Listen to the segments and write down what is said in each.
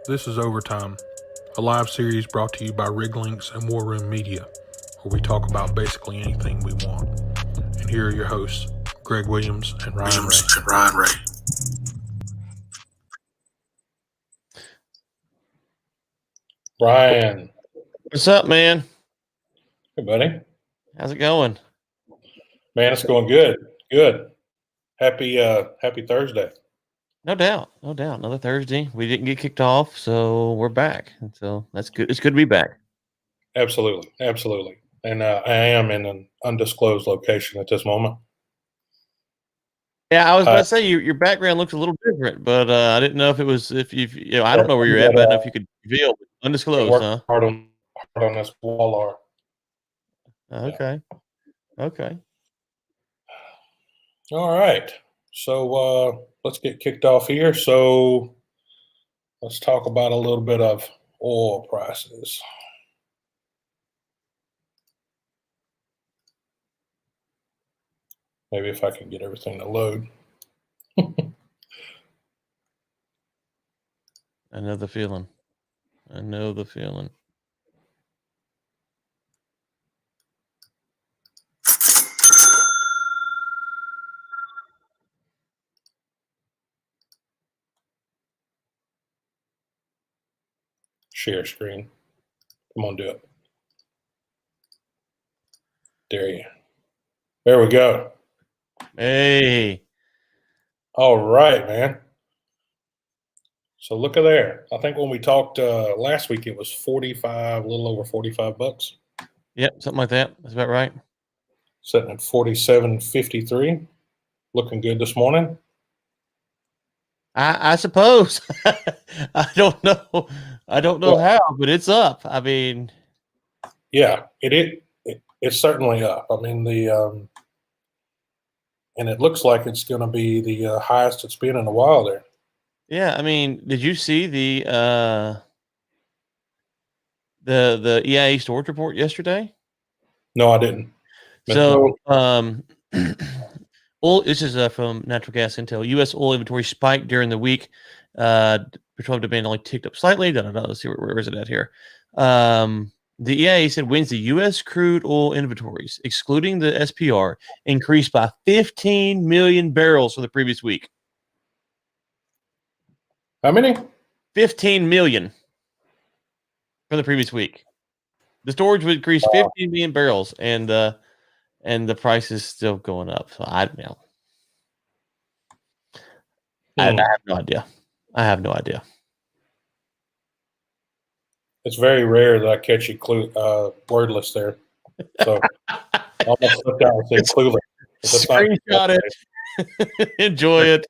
This is Overtime, a live series brought to you by Rig Links and War Room Media, where we talk about basically anything we want. And here are your hosts, Greg Williams and Ryan Ray. Brian. What's up, man? Hey, buddy. How's it going? Man, it's going good. Good. Happy Thursday. No doubt. Another Thursday. We didn't get kicked off, so we're back. And so that's good. It's good to be back. Absolutely. And I am in an undisclosed location at this moment. Yeah, I was about to say your background looks a little different, but I didn't know if it was I don't know where you're at, but I don't know if you could reveal undisclosed, huh? Hard on this wall Okay. All right. So let's get kicked off here. So let's talk about a little bit of oil prices. Maybe if I can get everything to load. I know the feeling. Share screen. Come on, do it. There we go. Hey. All right, man. So look at there. I think when we talked last week, it was 45, a little over $45. Yep, something like that. That's about right. Sitting at 47.53. Looking good this morning. I suppose. I don't know how, but it's up. I mean, yeah, it's certainly up. I mean, and it looks like it's going to be the highest it's been in a while there. Yeah, I mean, did you see the EIA storage report yesterday? No, I didn't. So, oil. This is from Natural Gas Intel. U.S. oil inventory spiked during the week. Petroleum demand only ticked up slightly. Let's see where is it at here. The EIA said Wednesday U.S. crude oil inventories, excluding the SPR, increased by 15 million barrels from the previous week. How many? 15 million from the previous week. The storage would increase 15 million barrels, and the price is still going up. So I have no idea. It's very rare that I catch you wordless there. So I almost slipped out with clueless. Screenshot it. Enjoy it.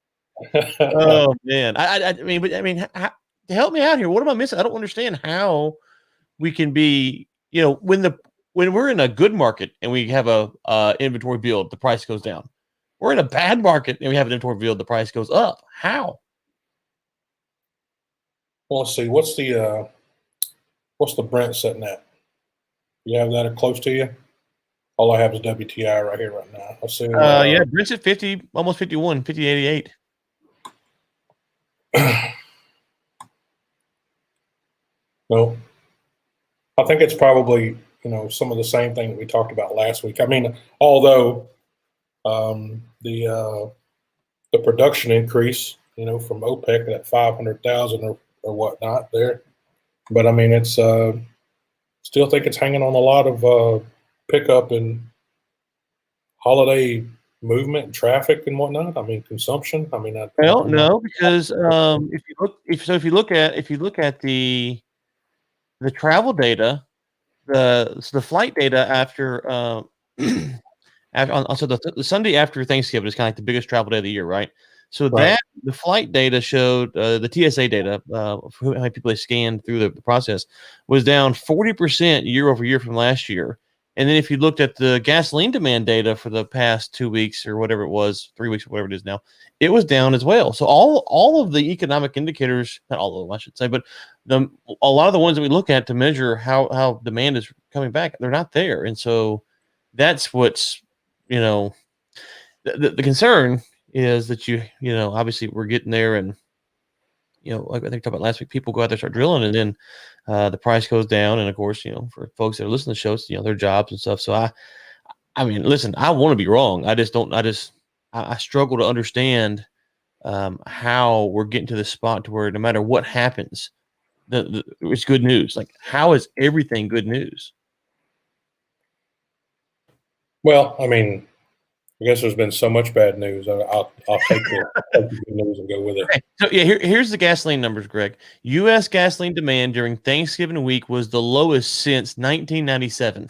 Oh man, I mean, help me out here. What am I missing? I don't understand how we can be, when we're in a good market and we have a inventory build, the price goes down. We're in a bad market and we have an inventory build, the price goes up. How? Well, let's see. What's the Brent sitting at? You have that close to you? All I have is WTI right here right now. Let's see. Yeah, Brent's at 50, almost 51, 50.88. No, I think it's probably some of the same thing that we talked about last week. I mean, although the production increase, from OPEC at 500,000 or whatnot there, but I mean it's still think it's hanging on a lot of pickup and holiday movement and traffic and whatnot. I mean consumption. I mean, no, because if you look at the travel data, the flight data after the Sunday after Thanksgiving is kind of like the biggest travel day of the year, right? So that the flight data showed the TSA data, how many people they scanned through the process, was down 40% year over year from last year. And then if you looked at the gasoline demand data for the past 2 weeks or whatever it was, 3 weeks or whatever it is now, it was down as well. So all of the economic indicators, not all of them, I should say, but a lot of the ones that we look at to measure how demand is coming back, they're not there. And so that's what's, the concern is that obviously we're getting there and like I think we talked about last week, people go out there, start drilling, and then the price goes down. And of course, for folks that are listening to the show, it's, their jobs and stuff. So I mean, listen, I want to be wrong. I struggle to understand how we're getting to this spot to where no matter what happens, it's good news. Like, how is everything good news? Well, I mean, I guess there's been so much bad news. I'll take the good news and go with it. Okay. So yeah, here's the gasoline numbers, Greg. U.S. gasoline demand during Thanksgiving week was the lowest since 1997.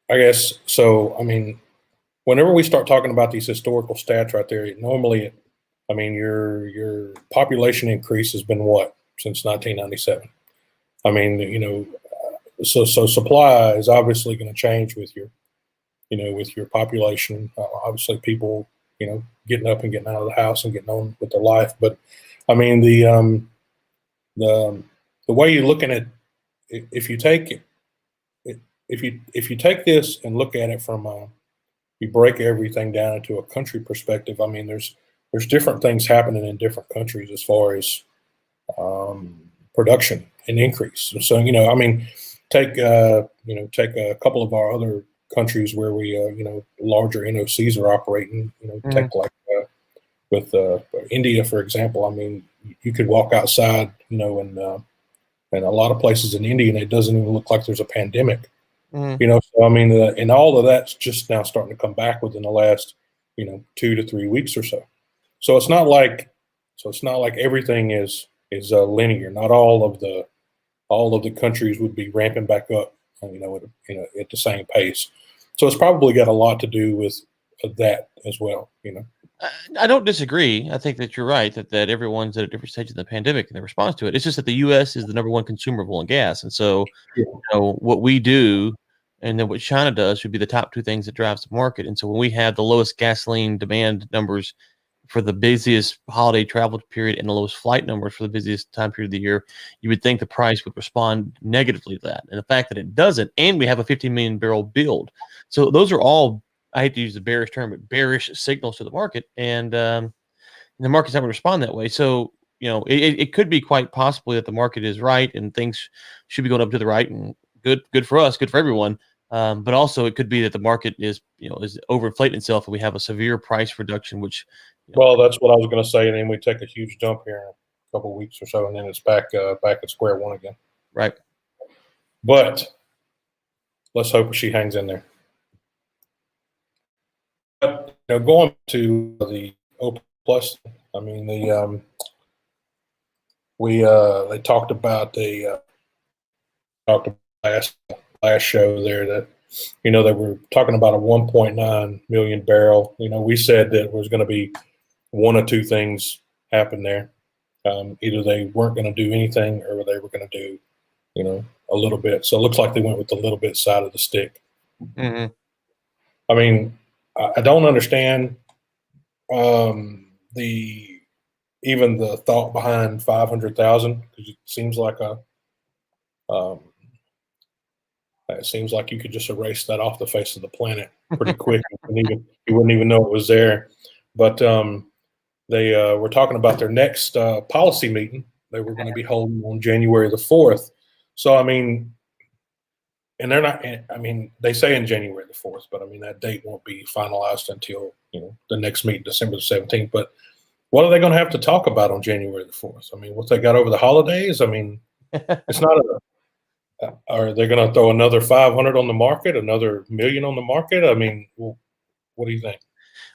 I guess so. I mean, whenever we start talking about these historical stats right there, normally, I mean, your population increase has been what since 1997. I mean, so supply is obviously going to change with your population. Obviously, people, getting up and getting out of the house and getting on with their life. But I mean, the way you're looking at, if you take if you take this and look at it from you break everything down into a country perspective. I mean, there's different things happening in different countries as far as production and increase. So I mean, take a couple of our other countries where we larger NOCs are operating. Take like with India, for example. I mean, you could walk outside, and a lot of places in India, and it doesn't even look like there's a pandemic. So I mean, and all of that's just now starting to come back within the last 2 to 3 weeks or so. So it's not like everything is linear. Not all of the countries would be ramping back up, at the same pace. So it's probably got a lot to do with that as well. I don't disagree. I think that you're right that everyone's at a different stage of the pandemic and their response to it. It's just that the U.S. is the number one consumer of oil and gas, and so what we do and then what China does should be the top two things that drives the market. And so when we have the lowest gasoline demand numbers for the busiest holiday travel period and the lowest flight numbers for the busiest time period of the year, you would think the price would respond negatively to that. And the fact that it doesn't, and we have a 15 million barrel build, so those are all, I hate to use the bearish term, but bearish signals to the market, and the market's not going to respond that way. So, it could be quite possibly that the market is right and things should be going up to the right, and good for us, good for everyone. But also it could be that the market is overinflating itself and we have a severe price reduction, which. Well, that's what I was going to say. And then we take a huge dump here in a couple of weeks or so, and then it's back at square one again. Right. But let's hope she hangs in there. But going to the OPEC Plus, I mean, they talked about last show there that they were talking about a 1.9 million barrel. We said that it was going to be one or two things happen there. Either they weren't going to do anything or they were going to do a little bit. So it looks like they went with the little bit side of the stick. Mm-hmm. I mean, I don't understand even the thought behind 500,000, because it seems like you could just erase that off the face of the planet pretty quick. You wouldn't even know it was there. But they were talking about their next policy meeting they were going to be holding on January the 4th. So, I mean, and they're not, I mean, they say in January the 4th, but I mean, that date won't be finalized until, the next meeting, December the 17th. But what are they going to have to talk about on January the 4th? I mean, what they got over the holidays? I mean, it's not are they going to throw another 500 on the market, another million on the market? I mean, what do you think?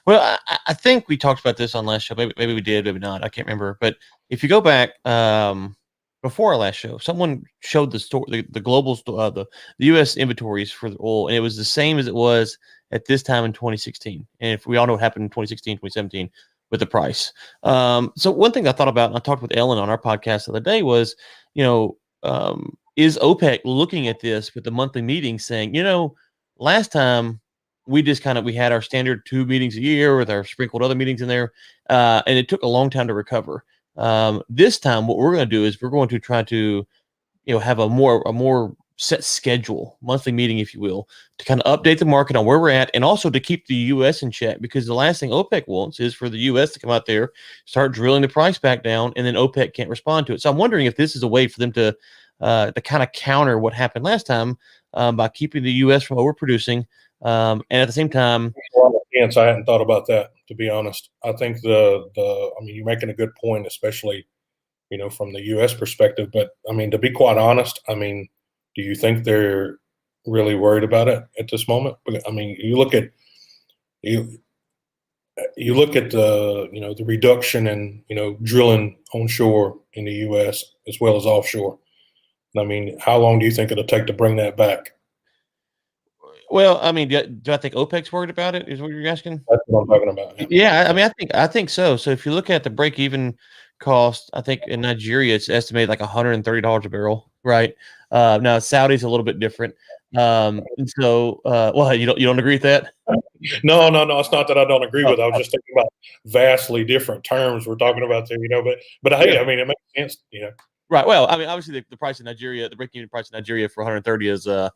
Well, I think we talked about this on last show. Maybe we did, maybe not. I can't remember. But if you go back before our last show, someone showed the store, the global, the U.S. inventories for the oil, and it was the same as it was at this time in 2016. And if we all know what happened in 2016, 2017 with the price. So one thing I thought about, and I talked with Ellen on our podcast the other day, was, is OPEC looking at this with the monthly meeting saying, last time we had our standard 2 meetings a year with our sprinkled other meetings in there. And it took a long time to recover. This time, what we're going to do is we're going to try to, have a more set schedule, monthly meeting, if you will, to kind of update the market on where we're at, and also to keep the U.S. in check, because the last thing OPEC wants is for the U.S. to come out there, start drilling the price back down, and then OPEC can't respond to it. So I'm wondering if this is a way for them to kind of counter what happened last time by keeping the U.S. from overproducing, and at the same time, I hadn't thought about that, to be honest. I think you're making a good point, especially from the U.S. perspective. But I mean, to be quite honest, I mean, do you think they're really worried about it at this moment? I mean, you look at the the reduction in drilling onshore in the U.S. as well as offshore. I mean, how long do you think it'll take to bring that back? well, I mean, do I think OPEC's worried about it? Is what you're asking? That's what I'm talking about. Yeah. Yeah, I mean, I think so. So if you look at the break-even cost, I think in Nigeria it's estimated like $130 a barrel, right? Now Saudi's a little bit different. And so, well, you don't agree with that? No. It's not that I don't agree with it. I was just thinking about vastly different terms we're talking about there, But hey, I mean, it makes sense. Right. Well, I mean, obviously the price in Nigeria, the break-even price in Nigeria for 130 has a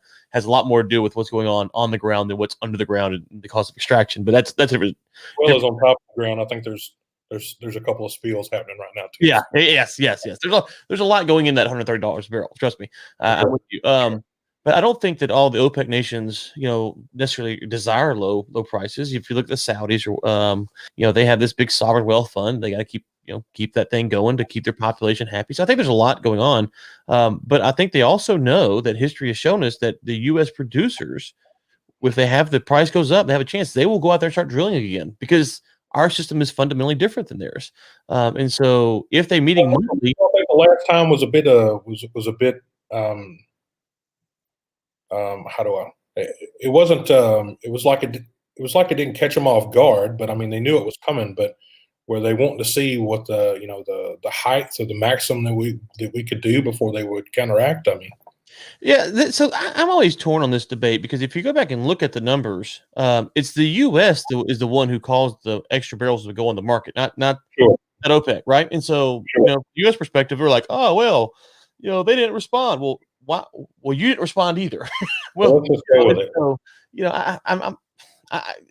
lot more to do with what's going on the ground than what's under the ground and the cost of extraction. But that's different. Well, as on top of the ground, I think there's a couple of spills happening right now too. Yeah. Yes. There's a lot going in that $130 a barrel. Trust me. I'm with you. But I don't think that all the OPEC nations, necessarily desire low prices. If you look at the Saudis, or they have this big sovereign wealth fund. They got to keep that thing going to keep their population happy. So I think there's a lot going on. But I think they also know that history has shown us that the U.S. producers, if they have the price goes up, they have a chance. They will go out there and start drilling again because our system is fundamentally different than theirs. And so if they're meeting monthly, I think the last time was a bit how do I? It wasn't. It was like it didn't catch them off guard, but I mean they knew it was coming. But were they wanting to see what the height of the maximum that we could do before they would counteract? I mean, yeah. So I'm always torn on this debate because if you go back and look at the numbers, it's the U.S. that is the one who caused the extra barrels to go on the market, not sure. at OPEC, right? And so, U.S. perspective, we're like, oh well, they didn't respond. Well, why? Well, you didn't respond either. Well, let's just go with it. So,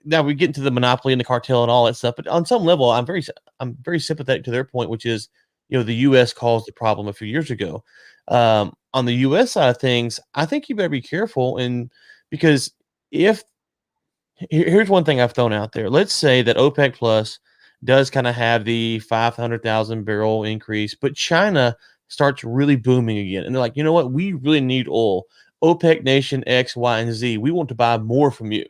now we get into the monopoly and the cartel and all that stuff, but on some level, I'm very sympathetic to their point, which is, the U.S. caused the problem a few years ago. On the U.S. side of things, I think you better be careful, and because here's one thing I've thrown out there. Let's say that OPEC Plus does kind of have the 500,000 barrel increase, but China starts really booming again, and they're like, you know what? We really need oil. OPEC nation X, Y, and Z. We want to buy more from you.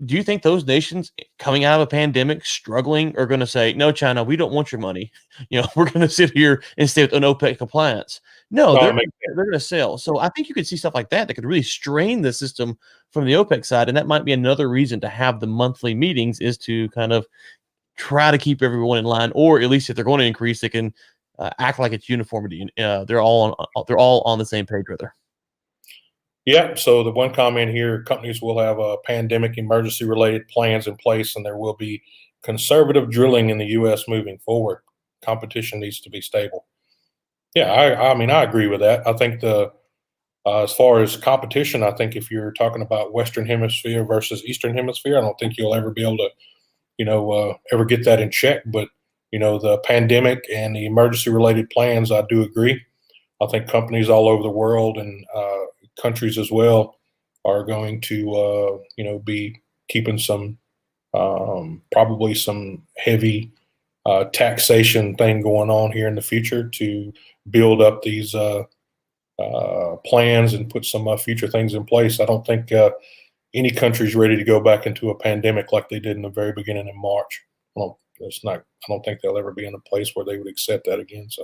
Do you think those nations coming out of a pandemic struggling are going to say, no, China, we don't want your money. We're going to sit here and stay with an OPEC compliance. No, they're going to sell. So I think you could see stuff like that could really strain the system from the OPEC side. And that might be another reason to have the monthly meetings, is to kind of try to keep everyone in line, or at least if they're going to increase, they can act like it's uniformity. They're all on the same page with her. Yeah, so the one comment here, companies will have pandemic emergency-related plans in place, and there will be conservative drilling in the U.S. moving forward. Competition needs to be stable. Yeah, I mean, I agree with that. I think as far as competition, I think if you're talking about Western Hemisphere versus Eastern Hemisphere, I don't think you'll ever be able to, ever get that in check. But, the pandemic and the emergency-related plans, I do agree. I think companies all over the world and countries as well are going to be keeping some probably some heavy taxation thing going on here in the future to build up these plans and put some future things in place. I don't think any country's ready to go back into a pandemic like they did in the very beginning in March. I don't think they'll ever be in a place where they would accept that again. So.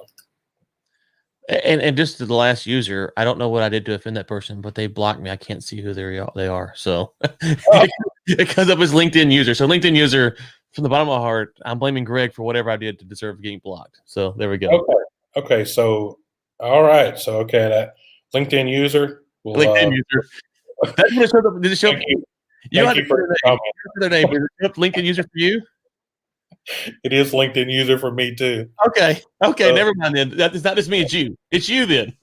And just to the last user, I don't know what I did to offend that person, but they blocked me. I can't see who they are. So it comes up as LinkedIn user. So LinkedIn user, from the bottom of my heart, I'm blaming Greg for whatever I did to deserve getting blocked. So there we go. Okay. So, all right. So, that LinkedIn user. LinkedIn user. That's what it showed up. Did it show up? Thank you for the comment. Their name. Did it show up LinkedIn user for you? It is LinkedIn user for me too. Okay, never mind then. It's not just me, it's you. It's you then.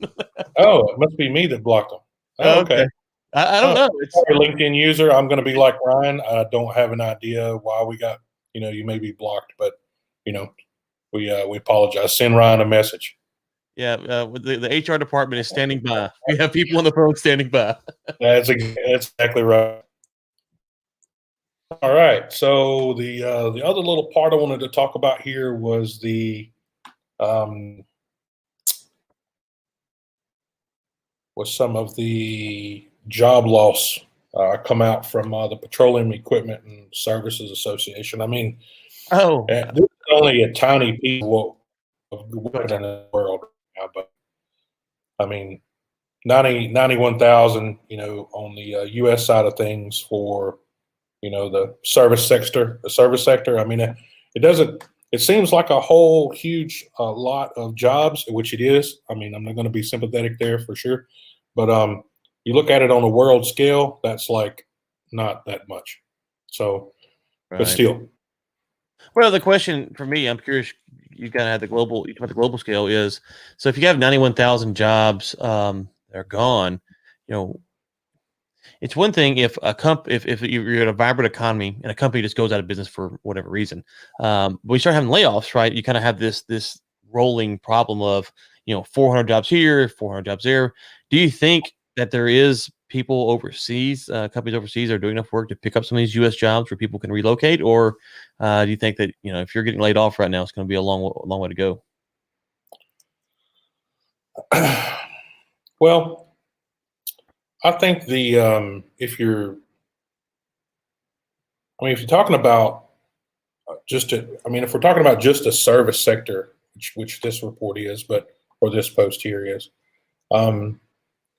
Oh, it must be me that blocked them. Oh, okay. I don't know. It's Sorry, LinkedIn user. I'm going to be like Ryan. I don't have an idea why we got, you may be blocked, but, we apologize. Send Ryan a message. yeah. The HR department is standing by. We have people on the phone standing by. That's exactly right. All right. So the other little part I wanted to talk about here was some of the job loss come out from the Petroleum Equipment and Services Association. I mean, this is only a tiny piece of what in the world right now, but I mean, 91,000, on the U.S. side of things for, the service sector. I mean, it doesn't. It seems like a whole huge lot of jobs, which it is. I mean, I'm not going to be sympathetic there for sure, but you look at it on a world scale, that's like not that much. So, but still. Well, the question for me, I'm curious. You kind of have the global scale is so. If you have 91,000 jobs, they're gone. It's one thing if if you're in a vibrant economy and a company just goes out of business for whatever reason. But we start having layoffs, right? You kind of have this rolling problem of 400 jobs here, 400 jobs there. Do you think that there is people overseas, companies overseas, are doing enough work to pick up some of these U.S. jobs where people can relocate, or do you think that if you're getting laid off right now, it's going to be a long way to go? Well, I think if you're talking about if we're talking about just a service sector, which this report is, or this post here is,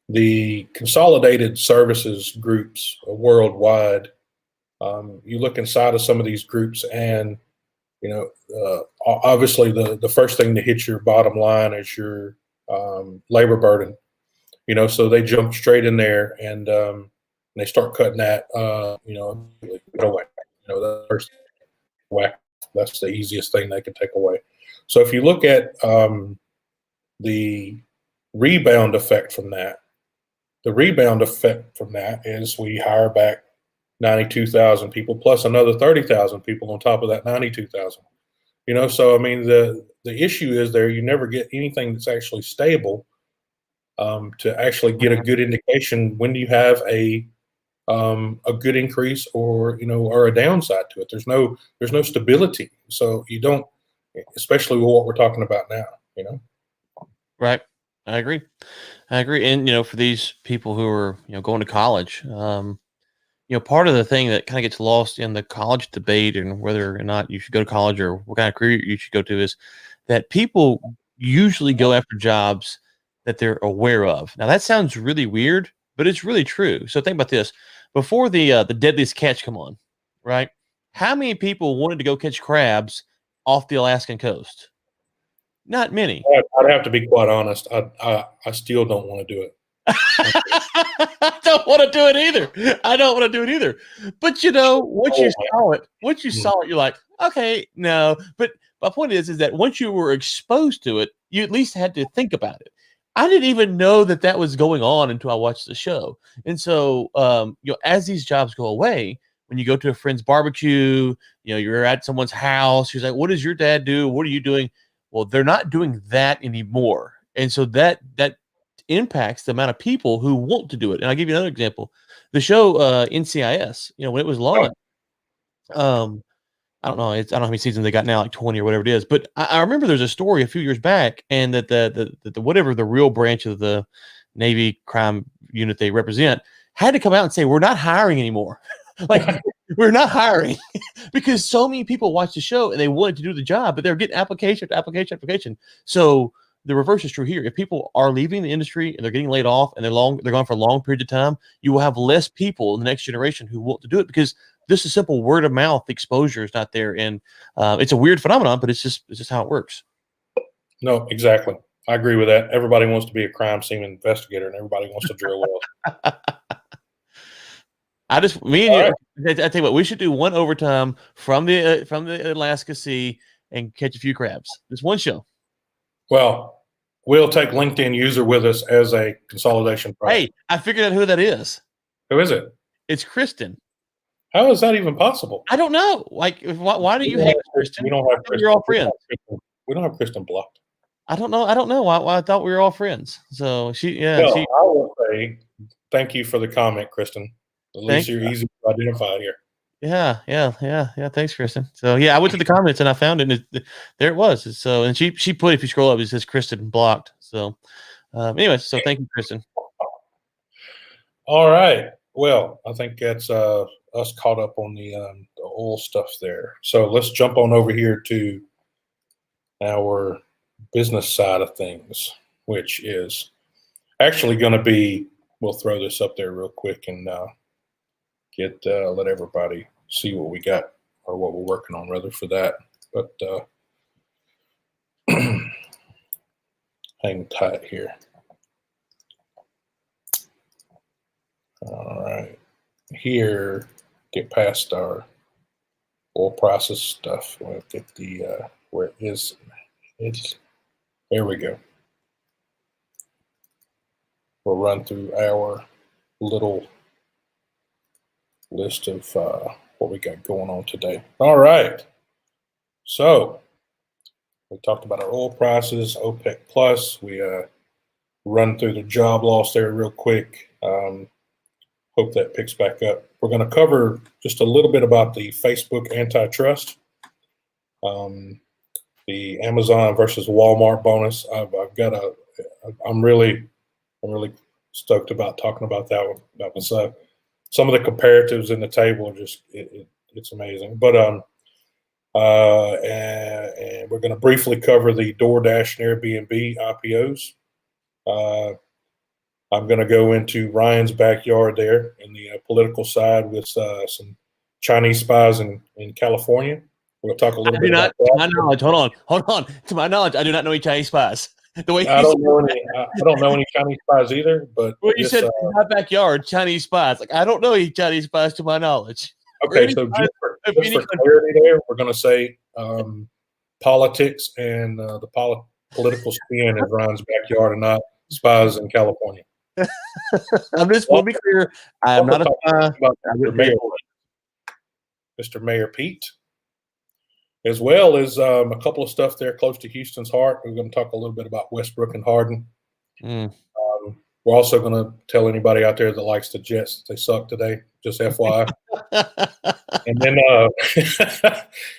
the consolidated services groups worldwide, you look inside of some of these groups and, obviously the first thing to hit your bottom line is your labor burden. So they jump straight in there and they start cutting that, away. The first whack, that's the easiest thing they can take away. So if you look at the rebound effect from that, is we hire back 92,000 people plus another 30,000 people on top of that 92,000. So I mean the issue is you never get anything that's actually stable. To actually get a good indication when do you have a good increase or a downside to it. There's no stability, so you don't, especially with what we're talking about now. Right, I agree. And for these people who are going to college, part of the thing that kind of gets lost in the college debate and whether or not you should go to college or what kind of career you should go to is that people usually go after jobs that they're aware of. Now that sounds really weird, but it's really true. So think about this: before the Deadliest Catch come on, right? How many people wanted to go catch crabs off the Alaskan coast? Not many. I'd have to be quite honest. I still don't want to do it. I don't want to do it either. But once you saw it, you're like, okay, no. But my point is that once you were exposed to it, you at least had to think about it. I didn't even know that was going on until I watched the show. And so, as these jobs go away, when you go to a friend's barbecue, you're at someone's house, you're like, what does your dad do? What are you doing? Well, they're not doing that anymore. And so that impacts the amount of people who want to do it. And I'll give you another example. The show NCIS, when it was launched, I don't know. I don't know how many seasons they got now, like 20 or whatever it is. But I remember there's a story a few years back, and that the whatever the real branch of the Navy crime unit they represent had to come out and say, we're not hiring anymore. Like, we're not hiring because so many people watched the show and they wanted to do the job, but they're getting application after application after application. So the reverse is true here. If people are leaving the industry and they're getting laid off and they're gone for a long period of time, you will have less people in the next generation who want to do it because this is simple word of mouth exposure is not there. And it's a weird phenomenon, but it's just how it works. No, exactly. I agree with that. Everybody wants to be a crime scene investigator and everybody wants to drill wells. Me and All you. I tell you what, we should do one overtime from the Alaska Sea and catch a few crabs. Just one show. Well, we'll take LinkedIn user with us as a consolidation project. Hey, I figured out who that is. Who is it? It's Kristen. How is that even possible? I don't know. Like, why do you hate Kristen? We don't have Kristen. We're all friends. We don't have Kristen blocked. I don't know why I thought we were all friends. So she. Well, I will say thank you for the comment, Kristen. At least you're easy to identify here. Yeah. Thanks, Kristen. So yeah, I went to the comments and I found it. And there it was. So and she put, if you scroll up, it says Kristen blocked. So anyway, so thank you, Kristen. All right. Well, I think that's us caught up on the oil stuff there. So let's jump on over here to our business side of things, which is actually going to be. We'll throw this up there real quick and let everybody see what we got or what we're working on rather for that. But hang tight here. All right. Here, get past our oil prices stuff. We'll get the where it is. There we go. We'll run through our little list of what we got going on today. All right. So we talked about our oil prices, OPEC plus. We run through the job loss there real quick. Hope that picks back up. We're going to cover just a little bit about the Facebook antitrust, the Amazon versus Walmart bonus. I'm really stoked about talking about that one. That was some of the comparatives in the table are just it's amazing. But and we're going to briefly cover the Doordash and Airbnb IPOs. I'm going to go into Ryan's backyard there in the political side with some Chinese spies in California. We'll talk a little bit about that. To my knowledge, hold on. To my knowledge, I do not know any Chinese spies. The way I don't know any Chinese spies either. But well, you said my backyard, Chinese spies. Like I don't know any Chinese spies to my knowledge. Okay, so just for clarity there, we're going to say politics and the political spin in Ryan's backyard and not spies in California. We'll be clear. I am not a spy. Mr. Mayor Pete, as well as a couple of stuff there close to Houston's heart. We're going to talk a little bit about Westbrook and Harden. We're also going to tell anybody out there that likes the Jets that they suck today, just FYI. And then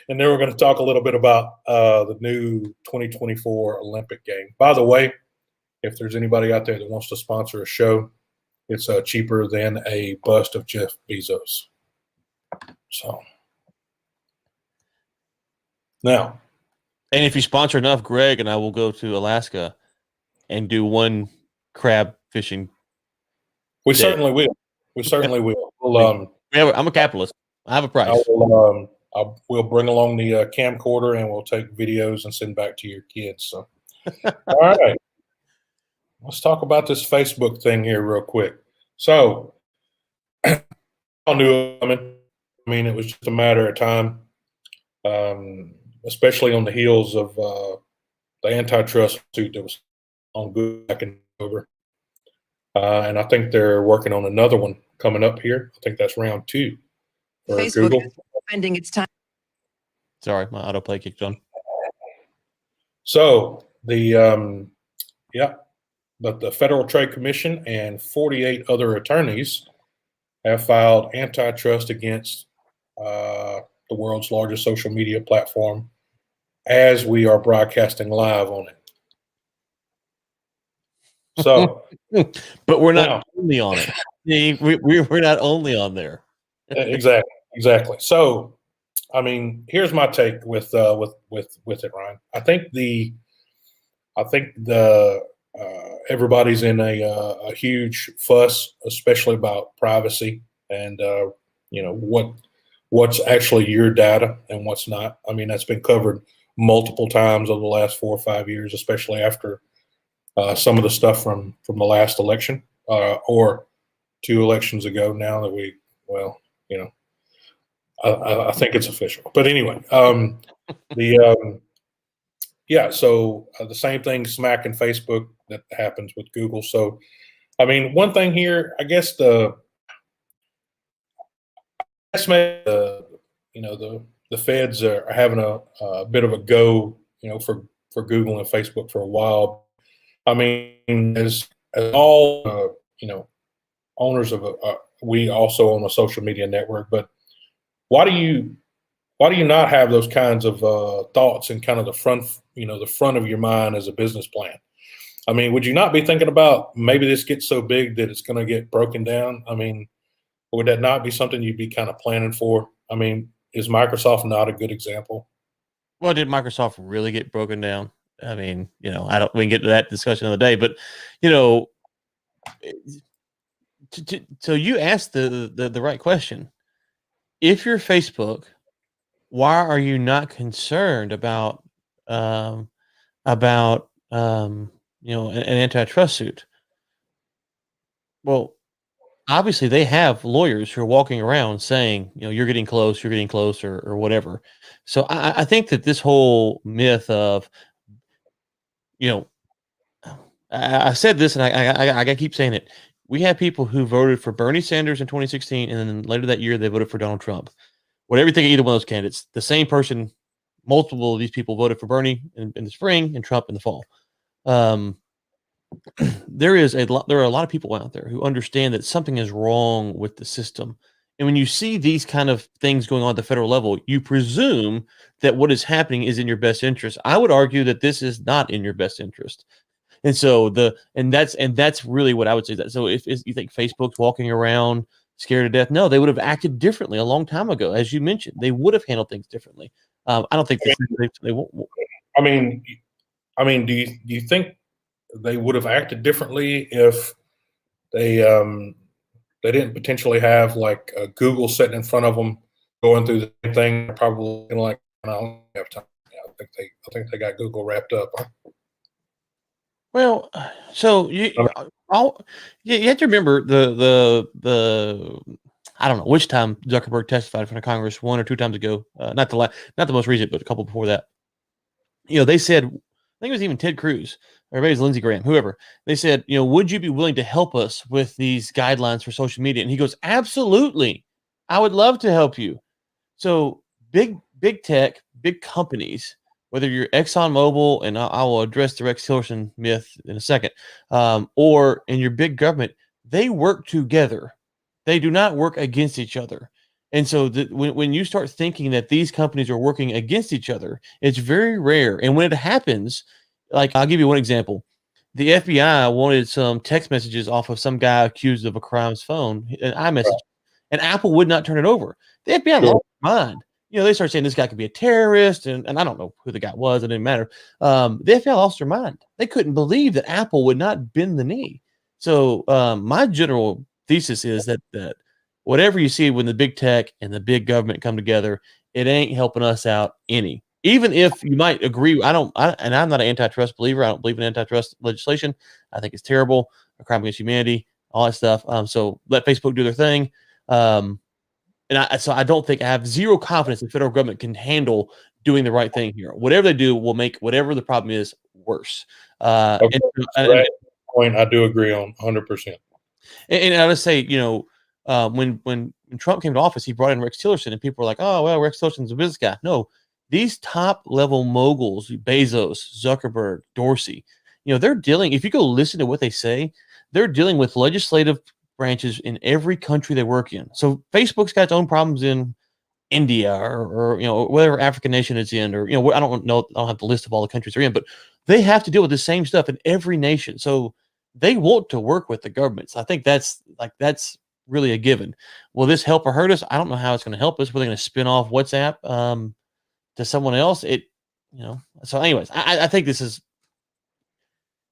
we're going to talk a little bit about the new 2024 Olympic game. By the way, if there's anybody out there that wants to sponsor a show, it's cheaper than a bust of Jeff Bezos. So now, and if you sponsor enough, Greg and I will go to Alaska and do one crab fishing. We certainly will. We certainly will. I'm a capitalist. I have a price. We'll bring along the camcorder and we'll take videos and send back to your kids. So, all right. Let's talk about this Facebook thing here real quick. So, I knew it coming. I mean, it was just a matter of time, especially on the heels of the antitrust suit that was on good back in October. And I think they're working on another one coming up here. I think that's round 2 for Facebook Google. is spending its time. Sorry, my autoplay kicked on. So but the Federal Trade Commission and 48 other attorneys have filed antitrust against the world's largest social media platform as we are broadcasting live on it. So, but we're not only on it. We're not only on there. Exactly. So, I mean, here's my take with it, Ryan. I think everybody's in a huge fuss, especially about privacy and what's actually your data and what's not. I mean, that's been covered multiple times over the last 4 or 5 years, especially after some of the stuff from the last election or 2 elections ago. Now that well, I think it's official. But anyway, yeah. So the same thing smacking Facebook that happens with Google. So I mean, one thing here, I guess the feds are having a bit of a go, for Google and Facebook for a while. I mean, as all owners of we also own a social media network, but why do you not have those kinds of thoughts in kind of the front of your mind as a business plan? I mean, would you not be thinking about maybe this gets so big that it's going to get broken down? I mean, would that not be something you'd be kind of planning for? I mean, is Microsoft not a good example? Well, did Microsoft really get broken down? I mean, I don't. We can get to that discussion another day, but so you asked the right question. If you're Facebook, why are you not concerned about an antitrust suit? Well, obviously they have lawyers who are walking around saying, you're getting close, or whatever. So I think that this whole myth of, I said this and I keep saying it. We have people who voted for Bernie Sanders in 2016, and then later that year they voted for Donald Trump. Whatever you think of either one of those candidates, the same person, multiple of these people voted for Bernie in the spring and Trump in the fall. There are a lot of people out there who understand that something is wrong with the system. And when you see these kind of things going on at the federal level, you presume that what is happening is in your best interest. I would argue that this is not in your best interest. And so that's really what I would say. That so if you think Facebook's walking around scared to death, no, they would have acted differently a long time ago. As you mentioned, they would have handled things differently. I don't think they won't. I mean, do you think they would have acted differently if they didn't potentially have like Google sitting in front of them going through the same thing? Probably like, I don't have time. Yeah, I think they got Google wrapped up. Huh? Well, so you have to remember the I don't know which time Zuckerberg testified in front of Congress, 1 or 2 times ago. Not the most recent, but a couple before that. They said, I think it was even Ted Cruz or maybe it was Lindsey Graham, whoever. They said, would you be willing to help us with these guidelines for social media? And he goes, absolutely, I would love to help you. So big tech, big companies, whether you're ExxonMobil, and I will address the Rex Tillerson myth in a second, or in your big government, they work together. They do not work against each other. And so when you start thinking that these companies are working against each other, it's very rare. And when it happens, like I'll give you one example. The FBI wanted some text messages off of some guy accused of a crime's phone, an iMessage, and Apple would not turn it over. The FBI lost their mind. They started saying this guy could be a terrorist, and I don't know who the guy was. It didn't matter. The FBI lost their mind. They couldn't believe that Apple would not bend the knee. So my general thesis is that whatever you see when the big tech and the big government come together, it ain't helping us out any. Even if you might agree, and I'm not an antitrust believer. I don't believe in antitrust legislation. I think it's terrible, a crime against humanity, all that stuff. So let Facebook do their thing. So I don't think I have zero confidence the federal government can handle doing the right thing here. Whatever they do will make whatever the problem is worse. Okay. That point I do agree on 100%. And I would say, when Trump came to office, he brought in Rex Tillerson, and people were like, "Oh, well, Rex Tillerson's a business guy." No, these top level moguls, Bezos, Zuckerberg, Dorsey, they're dealing. If you go listen to what they say, they're dealing with legislative branches in every country they work in. So Facebook's got its own problems in India or whatever African nation it's in, or I don't know, I don't have the list of all the countries they're in, but they have to deal with the same stuff in every nation. So they want to work with the governments. I think that's really a given. Will this help or hurt us? I don't know how it's going to help us. We're going to spin off WhatsApp to someone else. So anyways, I think this is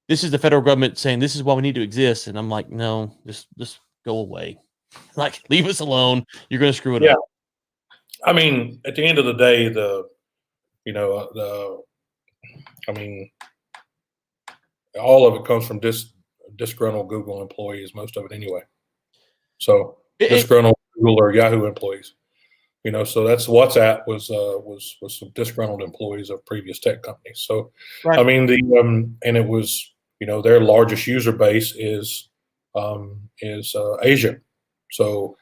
the federal government saying this is why we need to exist. And I'm like, no, just go away. Like, leave us alone. You're going to screw it up. I mean, at the end of the day, all of it comes from disgruntled Google employees, most of it anyway. So disgruntled Google or Yahoo employees. So that's WhatsApp was some disgruntled employees of previous tech companies. So, Right. I mean, and it was, their largest user base is Asia. So,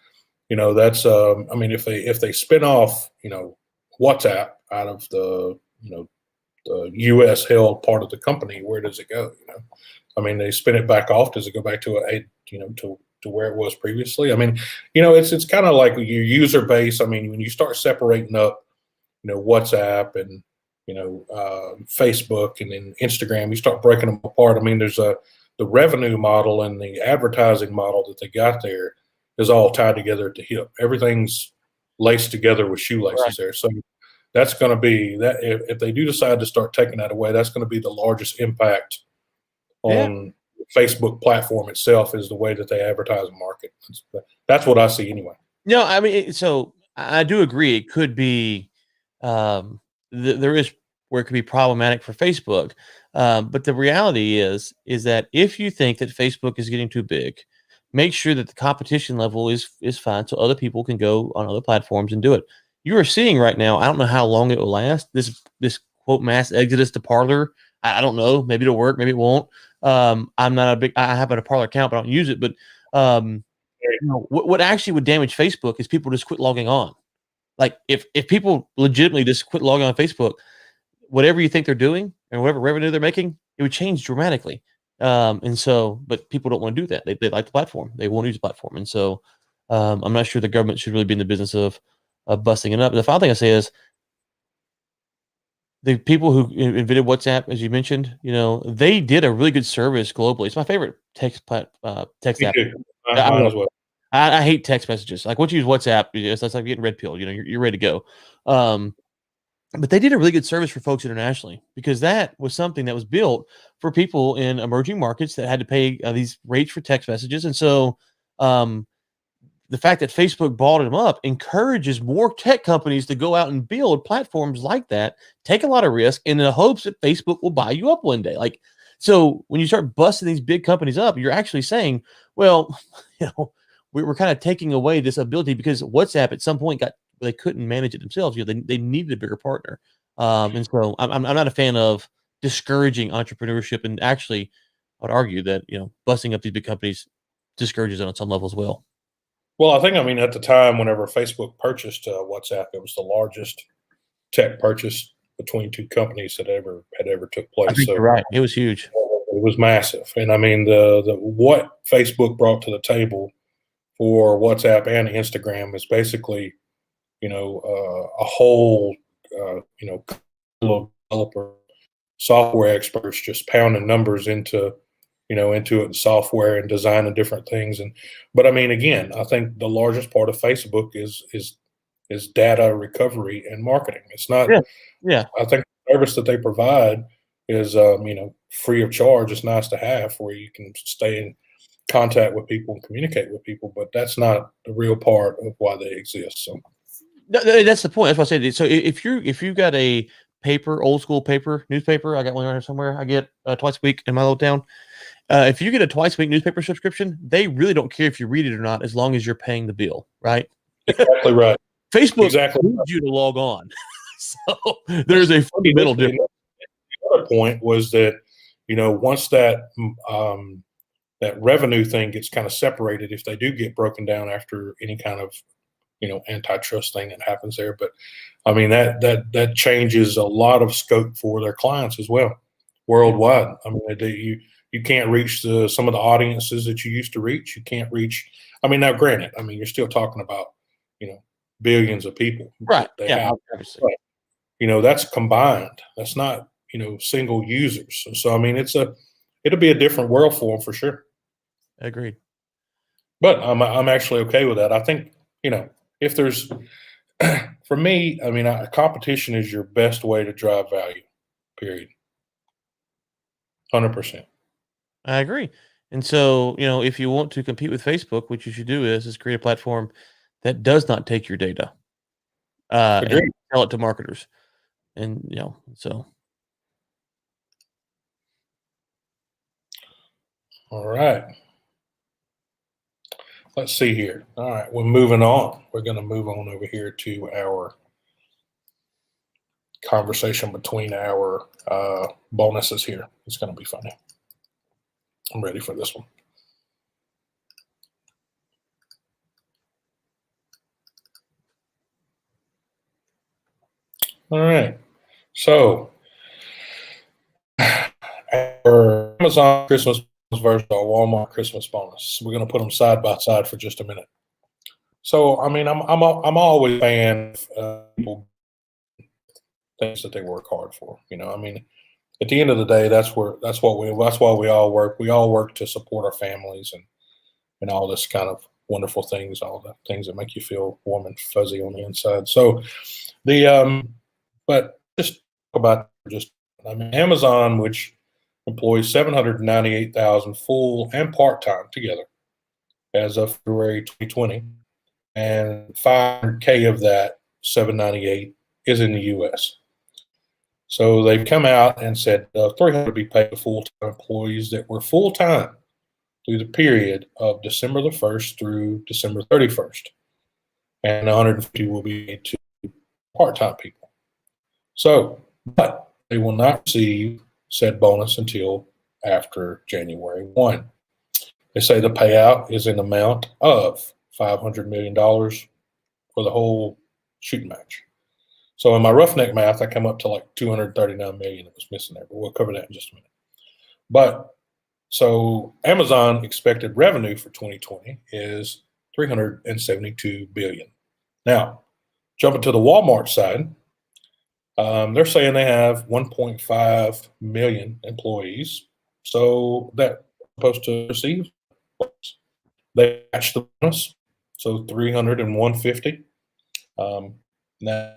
that's I mean, if they spin off, WhatsApp out of the the U.S. held part of the company, where does it go? I mean, they spin it back off. Does it go back to to where it was previously? I mean, it's kind of like your user base. I mean, when you start separating up, WhatsApp and Facebook and then Instagram, you start breaking them apart. I mean, there's the revenue model and the advertising model that they got there is all tied together at the hip. Everything's laced together with shoelaces there. So that's going to be that if they do decide to start taking that away, that's going to be the largest impact on Facebook platform itself, is the way that they advertise and market. That's what I see anyway. No, I mean, so I do agree. It could be, there is where it could be problematic for Facebook. But the reality is that if you think that Facebook is getting too big, make sure that the competition level is fine, so other people can go on other platforms and do it. You are seeing right now, I don't know how long it will last. This quote mass exodus to Parler. I don't know. Maybe it'll work. Maybe it won't. I'm not a big. I have a Parler account, but I don't use it. But what actually would damage Facebook is people just quit logging on. Like if people legitimately just quit logging on Facebook, whatever you think they're doing and whatever revenue they're making, it would change dramatically. And so, but people don't want to do that. They like the platform. They won't use the platform. And so, I'm not sure the government should really be in the business of busting it up. The final thing I say is the people who invented WhatsApp, as you mentioned, they did a really good service globally. It's my favorite text app. Mine as well. I hate text messages. Like once you use WhatsApp, that's like getting red pill. You're ready to go. But they did a really good service for folks internationally, because that was something that was built for people in emerging markets that had to pay these rates for text messages. And so the fact that Facebook bought them up encourages more tech companies to go out and build platforms like that, take a lot of risk in the hopes that Facebook will buy you up one day. Like, so when you start busting these big companies up, you're actually saying, well, we're kind of taking away this ability, because WhatsApp at some point they couldn't manage it themselves. They needed a bigger partner. And so I'm not a fan of discouraging entrepreneurship. And actually, I would argue that, busting up these big companies discourages it on some level as well. Well, I think, at the time, whenever Facebook purchased WhatsApp, it was the largest tech purchase between two companies that had ever took place. I think you're right. It was huge. It was massive. And the what Facebook brought to the table for WhatsApp and Instagram is basically, a whole, developer software experts just pounding numbers into it, software and designing different things. But again, I think the largest part of Facebook is data recovery and marketing. It's not. Yeah. I think the service that they provide is free of charge. It's nice to have, where you can stay in contact with people and communicate with people, but that's not the real part of why they exist. So that's the point. That's what I said. So if you've got a old school newspaper, I got one here somewhere. I get twice a week in my little town. If you get a twice a week newspaper subscription, they really don't care if you read it or not, as long as you're paying the bill, right? Exactly right. Facebook needs you to log on. So there's a fundamental difference. The other point was that, once that that revenue thing gets kind of separated, if they do get broken down after any kind of antitrust thing that happens there, but that changes a lot of scope for their clients as well, worldwide. You can't reach some of the audiences that you used to reach. You can't reach. Now, granted, you're still talking about billions of people, right? Obviously. But, that's combined. That's not single users. So it'll be a different world for them for sure. Agreed. But I'm actually okay with that. I think if there's for me, competition is your best way to drive value. Period. 100%. I agree. And so, if you want to compete with Facebook, what you should do is create a platform that does not take your data and sell it to marketers. And, so. All right. let's see here. All right, we're moving on. We're going to move on over here to our conversation between our bonuses here. It's going to be funny. I'm ready for this one. All right. So our Amazon Christmas bonus versus our Walmart Christmas bonus. We're going to put them side by side for just a minute. So, I mean, I'm always a fan of people things that they work hard for. You know, I mean, at the end of the day, that's why we all work. We all work to support our families and all this kind of wonderful things, all the things that make you feel warm and fuzzy on the inside. So but just about Amazon, which employs 798,000 full and part-time together as of February 2020, and 500K of that 798 is in the U.S. So they've come out and said 300 be paid to full-time employees that were full-time through the period of December the 1st through December 31st. And 150 will be paid to part-time people. So, but they will not receive said bonus until after January 1. They say the payout is an amount of $500 million for the whole shooting match. So in my roughneck math, I come up to like 239 million that was missing there, but we'll cover that in just a minute. But so Amazon expected revenue for 2020 is 372 billion. Now, jumping to the Walmart side, they're saying they have 1.5 million employees, so that supposed to receive. They match the bonus, so 300 and 150. Now,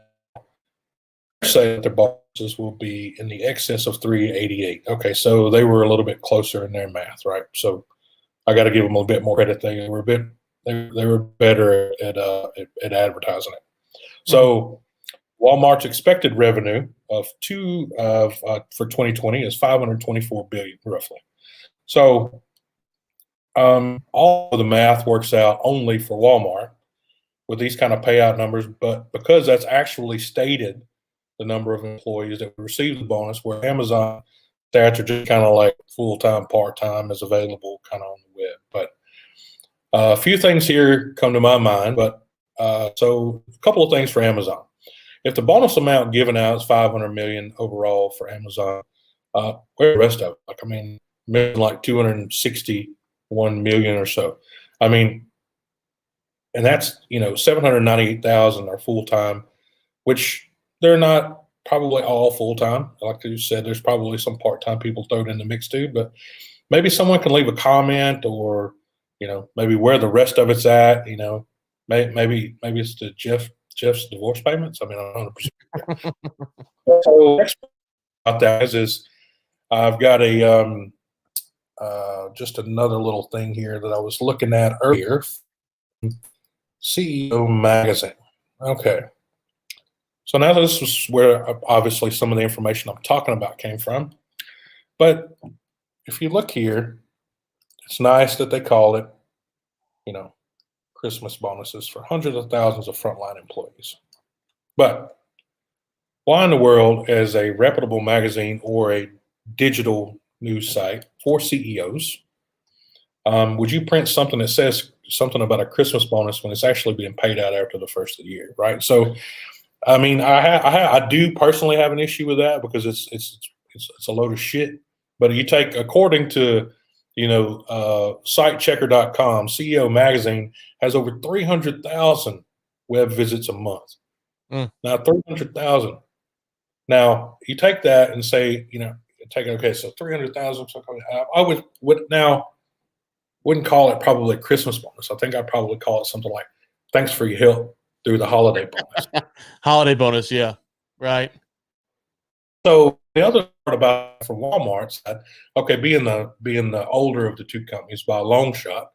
say that their bonuses will be in the excess of 388. Okay, so they were a little bit closer in their math, right? So I got to give them a bit more credit. They were better at advertising it. So Walmart's expected revenue for 2020 is 524 billion roughly. So all of the math works out only for Walmart with these kind of payout numbers, but because that's actually stated the number of employees that would receive the bonus, where Amazon stats are just kind of like full-time, part-time is available kind of on the web. But a few things here come to my mind, but so a couple of things for Amazon. If the bonus amount given out is 500 million overall for Amazon, where the rest of it? Like, I mean, like 261 million or so. I mean, and that's, 798,000 are full-time, which they're not probably all full-time. Like you said, there's probably some part-time people thrown in the mix too, but maybe someone can leave a comment or, maybe where the rest of it's at, maybe it's the Jeff's divorce payments. I mean, I'm 100%. So next about that is I've got a just another little thing here that I was looking at earlier. CEO magazine. Okay. So now this is where obviously some of the information I'm talking about came from. But if you look here, it's nice that they call it, Christmas bonuses for hundreds of thousands of frontline employees. But why in the world, as a reputable magazine or a digital news site for CEOs, would you print something that says something about a Christmas bonus when it's actually being paid out after the first of the year, right? So, I mean, I do personally have an issue with that because it's a load of shit. But you take, according to sitechecker.com, CEO magazine has over 300,000 web visits a month. Now 300,000. Now you take that and say, so 300,000. I wouldn't call it probably a Christmas bonus. I think I'd probably call it something like, thanks for your help through the holiday bonus. Holiday bonus, yeah. Right. So the other part about it from Walmart's side, okay, being the older of the two companies by a long shot,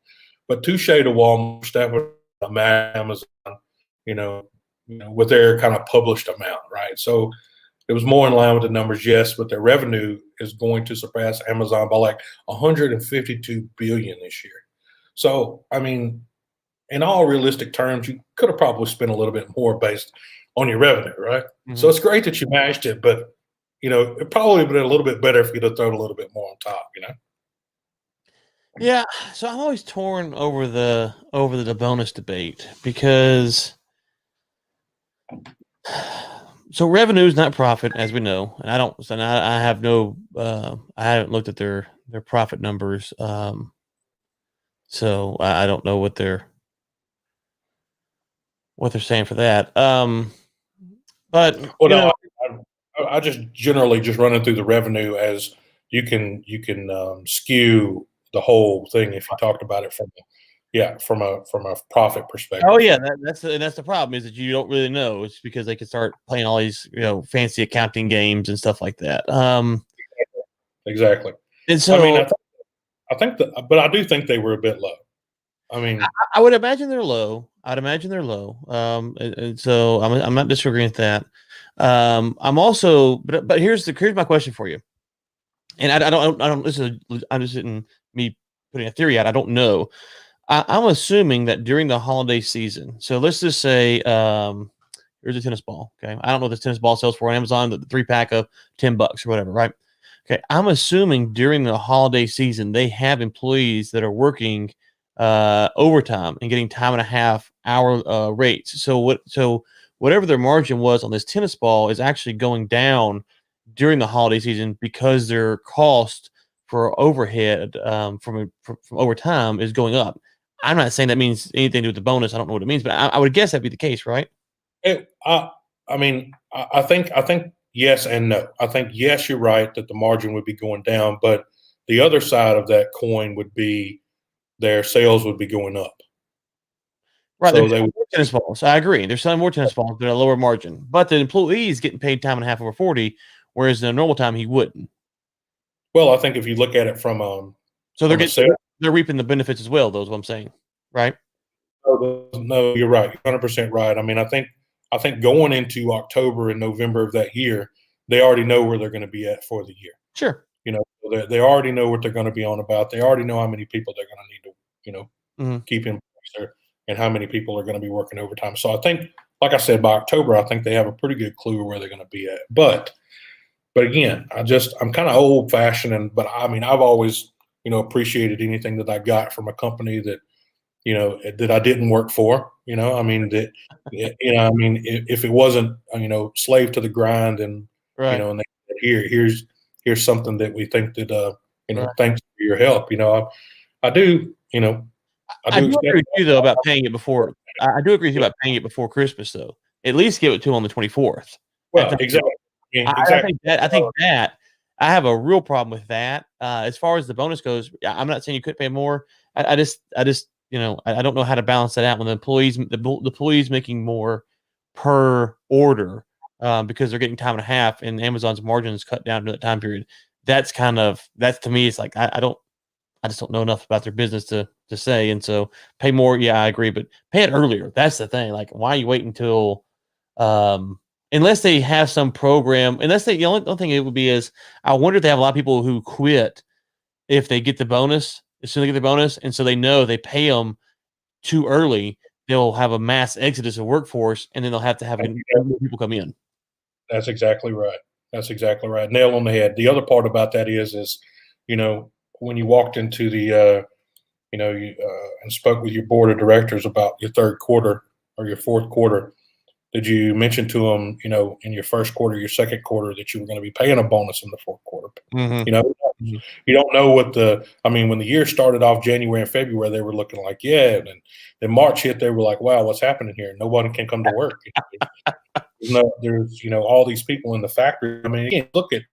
but touche to Walmart, staff Amazon, with their kind of published amount, right? So it was more in line with the numbers, yes, but their revenue is going to surpass Amazon by like 152 billion this year. So, I mean, in all realistic terms, you could have probably spent a little bit more based on your revenue, right? Mm-hmm. So it's great that you matched it, but it probably would have been a little bit better if you'd have thrown a little bit more on top, Yeah, so I'm always torn over the bonus debate because so revenue is not profit, as we know, and I have no I haven't looked at their profit numbers, so I don't know what they're saying for that. But Well, no, I just generally just running through the revenue as you can skew the whole thing if you talked about it from a profit perspective. oh yeah, that's the problem is that you don't really know. It's because they can start playing all these fancy accounting games and stuff like that. Exactly. And I so mean, I think that, but I do think they were a bit low. I mean, I would imagine they're low. I'd imagine they're low. And so I'm not disagreeing with that. I'm also, but here's my question for you. And I don't. I'm just sitting me putting a theory out. I don't know. I'm assuming that during the holiday season. So let's just say, here's a tennis ball. Okay, I don't know what this tennis ball sells for on Amazon. The 3-pack of $10 or whatever, right? Okay, I'm assuming during the holiday season they have employees that are working overtime and getting time and a half hour rates. So whatever their margin was on this tennis ball is actually going down during the holiday season because their cost for overhead from overtime is going up. I'm not saying that means anything to do with the bonus. I don't know what it means, but I would guess that'd be the case, right? I mean, I think yes and no. I think yes, you're right that the margin would be going down, but the other side of that coin would be their sales would be going up. Right. So They're they selling would, more tennis balls. I agree. They're selling more tennis balls, but at a lower margin. But the employee is getting paid time and a half over 40, whereas in a normal time he wouldn't. well, I think if you look at it from So a sales, they're reaping the benefits as well, though is what I'm saying. Right? no, you're right, 100% right. I mean, I think going into October and November of that year, they already know where they're going to be at for the year. Sure. They already know what they're going to be on about. They already know how many people they're going to need to, keep in place there and how many people are going to be working overtime. So I think, like I said, by October, I think they have a pretty good clue where they're going to be at. But again, I'm kind of old fashioned, but I mean, I've always, appreciated anything that I got from a company that, that I didn't work for. I mean if it wasn't, slave to the grind and, Right. and they said, here's something that we think that, Right. thanks for your help. I do, I do agree with you though about paying it before. I do agree with you about paying it before Christmas though. At least give it to them on the 24th. Well, exactly. Yeah, I exactly. think that I have a real problem with that. As far as the bonus goes, I'm not saying you could pay more. I just I don't know how to balance that out when the employees making more per order because they're getting time and a half and Amazon's margins cut down to that time period. That's to me. It's like I just don't know enough about their business to say. And so pay more. Yeah, I agree, but pay it earlier. That's the thing. Like, why are you waiting until, unless they have some program, the only thing it would be is, I wonder if they have a lot of people who quit if they get the bonus, as soon as they get the bonus. And so they know they pay them too early, they'll have a mass exodus of workforce and then they'll have to have new people come in. That's exactly right. That's exactly right. Nail on the head. The other part about that is, when you walked into the, and spoke with your board of directors about your third quarter or your fourth quarter, did you mention to them, in your first quarter, your second quarter, that you were going to be paying a bonus in the fourth quarter? Mm-hmm. You don't know when the year started off January and February, they were looking like, yeah. And then March hit, they were like, wow, what's happening here? Nobody can come to work. There's all these people in the factory. I mean, again, look at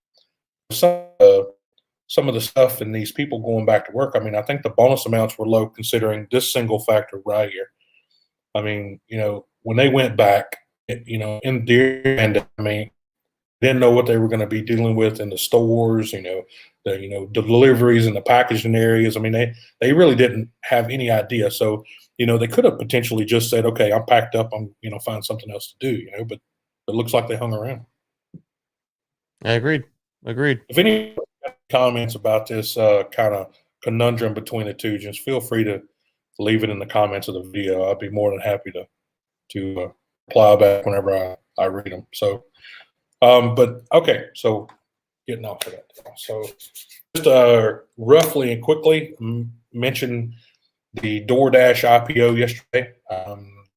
some of the stuff and these people going back to work. I mean, I think the bonus amounts were low considering this single factor right here. I mean, when they went back, in the pandemic, I mean, didn't know what they were going to be dealing with in the stores, the deliveries and the packaging areas. I mean, they really didn't have any idea. So, they could have potentially just said, okay, I'm packed up. I'm, find something else to do, but it looks like they hung around. I agreed. If any comments about this kind of conundrum between the two, just feel free to leave it in the comments of the video. I'd be more than happy to reply back whenever I read them. So, but okay, so getting off of that. So just roughly and quickly mention the Doordash IPO yesterday,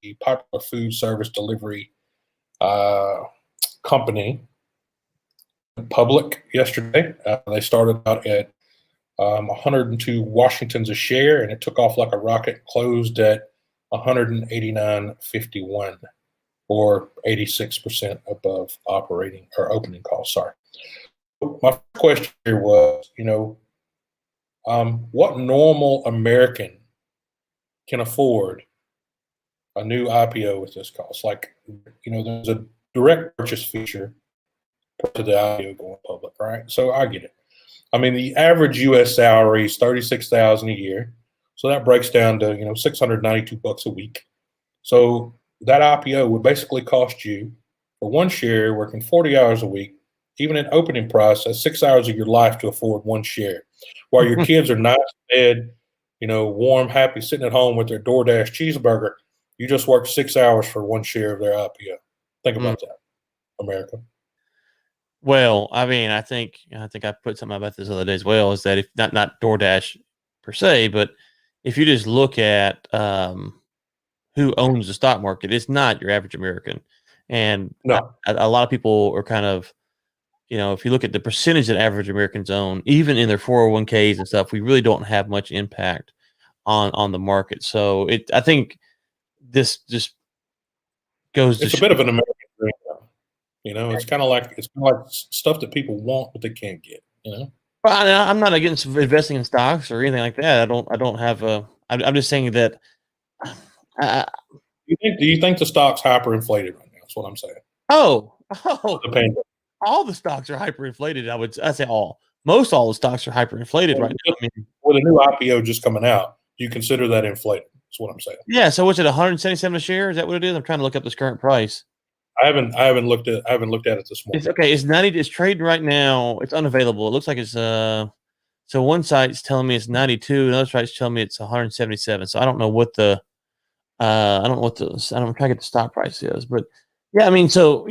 the popular food service delivery company public yesterday. They started out at 102 Washingtons a share, and it took off like a rocket, closed at 189.51, or 86% above operating or opening cost. Sorry. My first question here was, what normal American can afford a new IPO with this cost? Like, there's a direct purchase feature to the IPO going public, right? So I get it. I mean, the average U.S. salary is $36,000 a year, so that breaks down to $692 a week. So that IPO would basically cost you, for one share, working 40 hours a week, even at opening price, that's 6 hours of your life to afford one share, while your kids are nice, fed, warm, happy, sitting at home with their DoorDash cheeseburger. You just work 6 hours for one share of their IPO. Think about that, America. Well, I mean, I think I put something about this the other day as well, is that if not DoorDash per se, but if you just look at who owns the stock market, it's not your average American. And No. a lot of people are kind of, if you look at the percentage that average Americans own, even in their 401ks and stuff, we really don't have much impact on the market. So I think this just goes It's to a bit of an American dream, though. It's kind of like stuff that people want but they can't get. Well, I'm not against investing in stocks or anything like that. I don't have a. I'm just saying that. Do you think the stock's hyperinflated right now? That's what I'm saying. Oh, The pandemic. all the stocks are hyperinflated. I say all. Most all the stocks are hyperinflated right now. I mean, with a new IPO just coming out, do you consider that inflated? That's what I'm saying. Yeah. So what's it? 177 a share? Is that what it is? I'm trying to look up this current price. I haven't looked at it this morning. It's 90. It's trading right now. It's unavailable. It looks like it's so one site's telling me it's 92, another site's telling me it's 177. So I don't know what the I don't try to get the stock price is, but yeah, I mean, so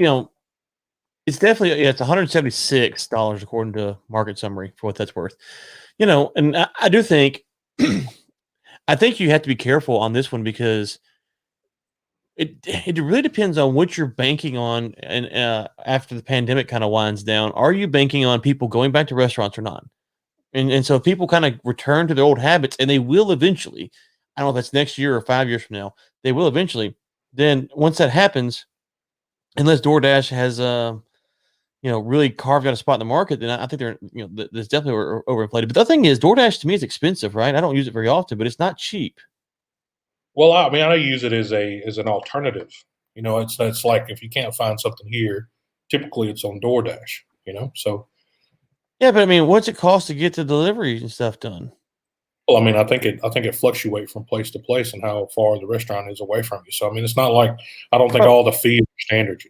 it's definitely it's $176 according to Market Summary for what that's worth. And I do think I think you have to be careful on this one because it really depends on what you're banking on, and after the pandemic kind of winds down, are you banking on people going back to restaurants or not? And so if people kind of return to their old habits, and they will eventually. I don't know if that's next year or 5 years from now. They will eventually. Then once that happens, unless DoorDash has really carved out a spot in the market, then I think they're there's definitely overinflated. But the thing is, DoorDash to me is expensive, right? I don't use it very often, but it's not cheap. Well, I mean, I use it as an alternative. It's like if you can't find something here, typically it's on DoorDash. So. Yeah, but I mean, what's it cost to get the deliveries and stuff done? Well, I mean, I think it fluctuates from place to place and how far the restaurant is away from you. So, I mean, it's not like I don't think all the fees are standard.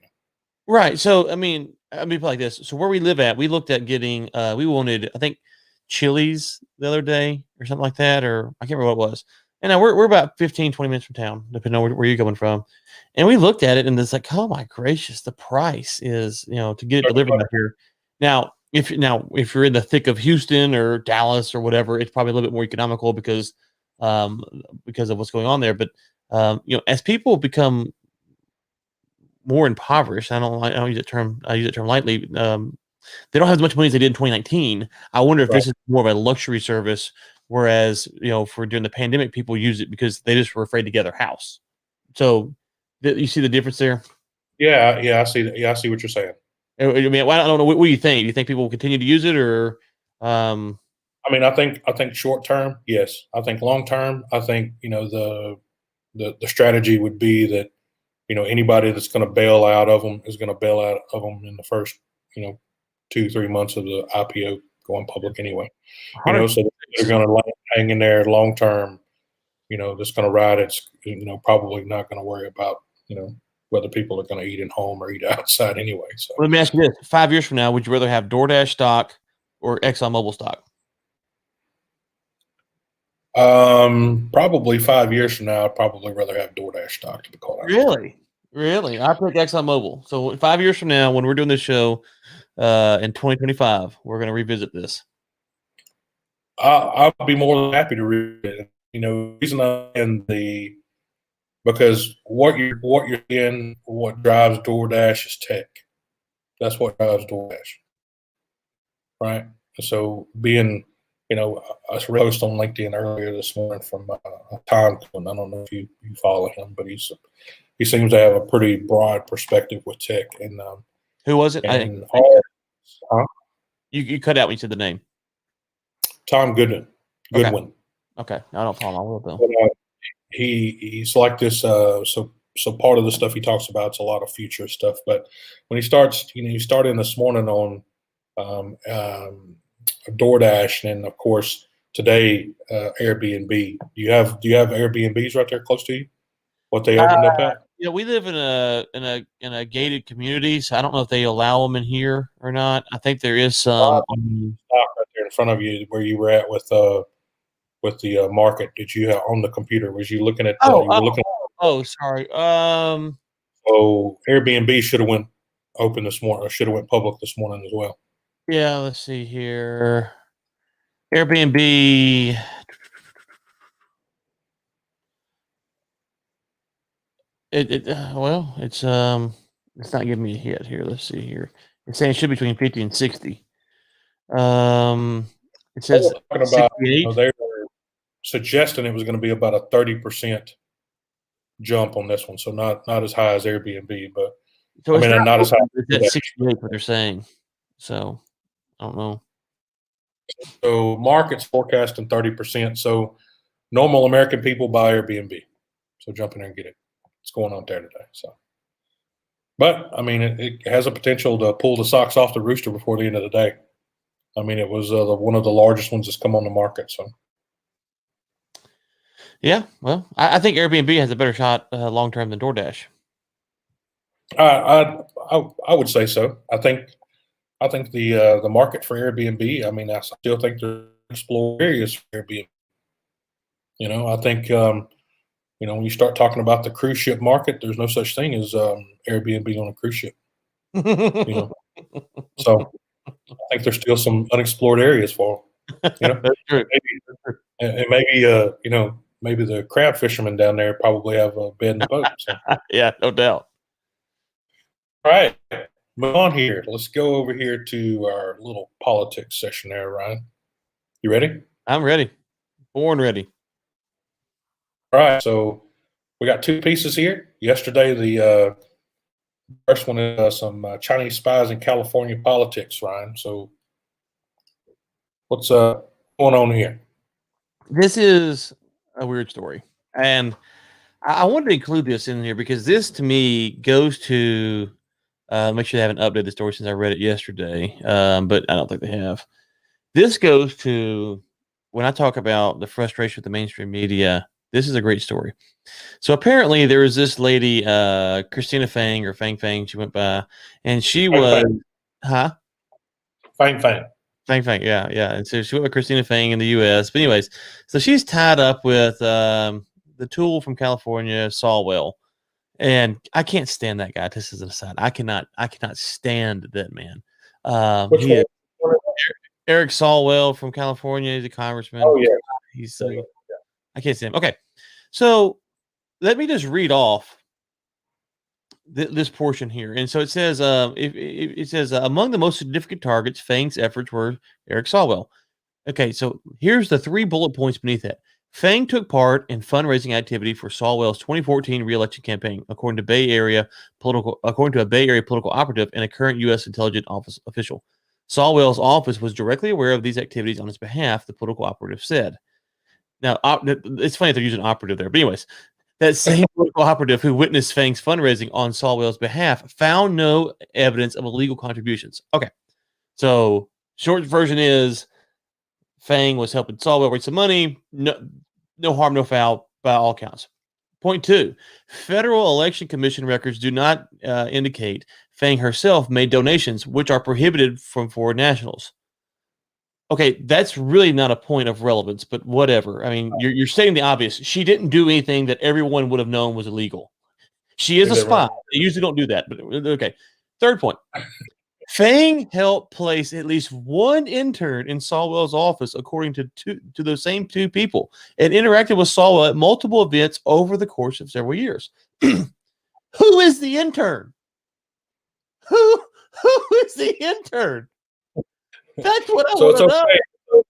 Right. So, I mean, like this. So, where we live at, we looked at getting. We wanted, I think, Chili's the other day or something like that, or I can't remember what it was. And now we're about 15, 20 minutes from town, depending on where you're coming from. And we looked at it, and it's like, oh my gracious, the price is to get it delivered up here. Now, if you're in the thick of Houston or Dallas or whatever, it's probably a little bit more economical because of what's going on there. But as people become more impoverished, I don't use that term. I use that term lightly. They don't have as much money as they did in 2019. I wonder if this is more of a luxury service, whereas for during the pandemic, people use it because they just were afraid to get their house. So, you see the difference there? Yeah, I see that. Yeah, I see what you're saying. I mean, I don't know. What do you think? Do you think people will continue to use it, or? I mean, I think short term, yes. I think long term, I think the strategy would be that anybody that's going to bail out of them is going to bail out of them in the first 2-3 months of the IPO going public anyway. So they're going to hang in there long term. That's going to ride. It's probably not going to worry about whether people are going to eat at home or eat outside anyway. So let me ask you this: 5 years from now, would you rather have DoorDash stock or ExxonMobil stock? Probably 5 years from now, I'd probably rather have DoorDash stock, to be quite honest. Really? I pick ExxonMobil. So 5 years from now, when we're doing this show in 2025, we're going to revisit this. I'll be more than happy to read it. The reason I'm in because what you're in, what drives DoorDash is tech. That's what drives DoorDash, right? So being, I was post on LinkedIn earlier this morning from Tom. I don't know if you follow him, but he seems to have a pretty broad perspective with tech. And who was it? You cut out when you said the name. Tom Goodwin. Okay. I don't follow. I will though. He's like this. So part of the stuff he talks about is a lot of future stuff. But when he starts, he started this morning on DoorDash, and of course today Airbnb. Do you have Airbnbs right there close to you? What they opened up at? Yeah, we live in a gated community, so I don't know if they allow them in here or not. I think there is some stock right there in front of you where you were at with the market. Did you have on the computer? Was you looking at? Sorry. So Airbnb should have went open this morning, or should have went public this morning as well. Yeah, let's see here. Airbnb. It's not giving me a hit here. Let's see here. It's saying it should be between 50 and 60. It says talking about, they were suggesting it was going to be about a 30% jump on this one, so not as high as Airbnb, but so not as high. It's 68 what they're saying. So I don't know. So market's forecasting 30%. So normal American people buy Airbnb. So jump in there and get it. What's going on there today? So, but it has a potential to pull the socks off the rooster before the end of the day. It was one of the largest ones that's come on the market. So, yeah, well, I think Airbnb has a better shot long term than DoorDash. I would say so. I think the market for Airbnb. I still think there's explore areas for Airbnb. I think when you start talking about the cruise ship market, there's no such thing as Airbnb on a cruise ship. So I think there's still some unexplored areas for them. That's true. Maybe the crab fishermen down there probably have a bed in the boat. So. Yeah, no doubt. All right, move on here. Let's go over here to our little politics session there, Ryan. You ready? I'm ready. Born ready. All right, so we got two pieces here. Yesterday, the first one is some Chinese spies in California politics, Ryan. So what's going on here? This is a weird story, and I wanted to include this in here because this, to me, goes to make sure they haven't updated the story since I read it yesterday, but I don't think they have. This goes to when I talk about the frustration with the mainstream media. This is a great story. So apparently there was this lady, Christina Fang or Fang Fang, she went by, and she was, Fang Fang. Fang Fang, yeah. And so she went with Christina Fang in the U.S. But anyways, so she's tied up with the tool from California, Solwell, and I can't stand that guy. This is an aside. I cannot stand that man. Eric Solwell from California. He's a congressman. Oh yeah, he's. I can't stand him. Okay, so let me just read off this portion here. And so it says, it says, among the most significant targets, Fang's efforts were Eric Solwell. Okay, so here's the 3 bullet points beneath that. Fang took part in fundraising activity for Solwell's 2014 re-election campaign, according to a Bay Area political operative and a current U.S. intelligence office official. Solwell's office was directly aware of these activities on his behalf, the political operative said. Now, it's funny they're using operative there, but anyways, that same political operative who witnessed Fang's fundraising on Solwell's behalf found no evidence of illegal contributions. Okay, so short version is Fang was helping Solwell raise some money. No harm, no foul by all counts. Point 2, Federal Election Commission records do not indicate Fang herself made donations, which are prohibited from foreign nationals. Okay, that's really not a point of relevance, but whatever. I mean, you're stating the obvious. She didn't do anything that everyone would have known was illegal. She is a spy. They usually don't do that, but okay. Third point. Fang helped place at least one intern in Sawwell's office, according to those same two people, and interacted with Sawwell at multiple events over the course of several years. Who is the intern? Who is the intern? That's what I want to know.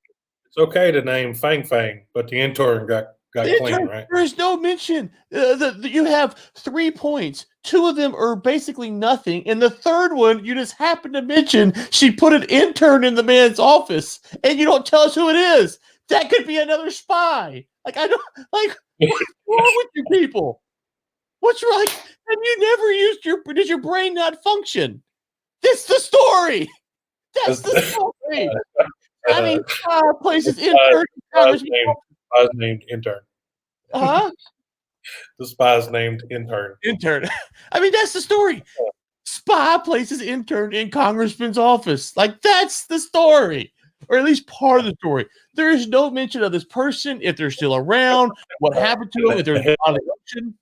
It's okay to name Fang, but the intern got clean, right? There's no mention. You have 3 points. 2 of them are basically nothing, and the third one you just happen to mention. She put an intern in the man's office, and you don't tell us who it is. That could be another spy. Like I don't like. What's wrong with you people? What's wrong? Have you never used did your brain not function? That's the story. That's the story. I mean, places intern. Spy's named intern. Huh? The spy's named intern. Intern. I mean, that's the story. Spy places intern in congressman's office. Like, that's the story. Or at least part of the story. There is no mention of this person, if they're still around, what happened to them, if there's an election.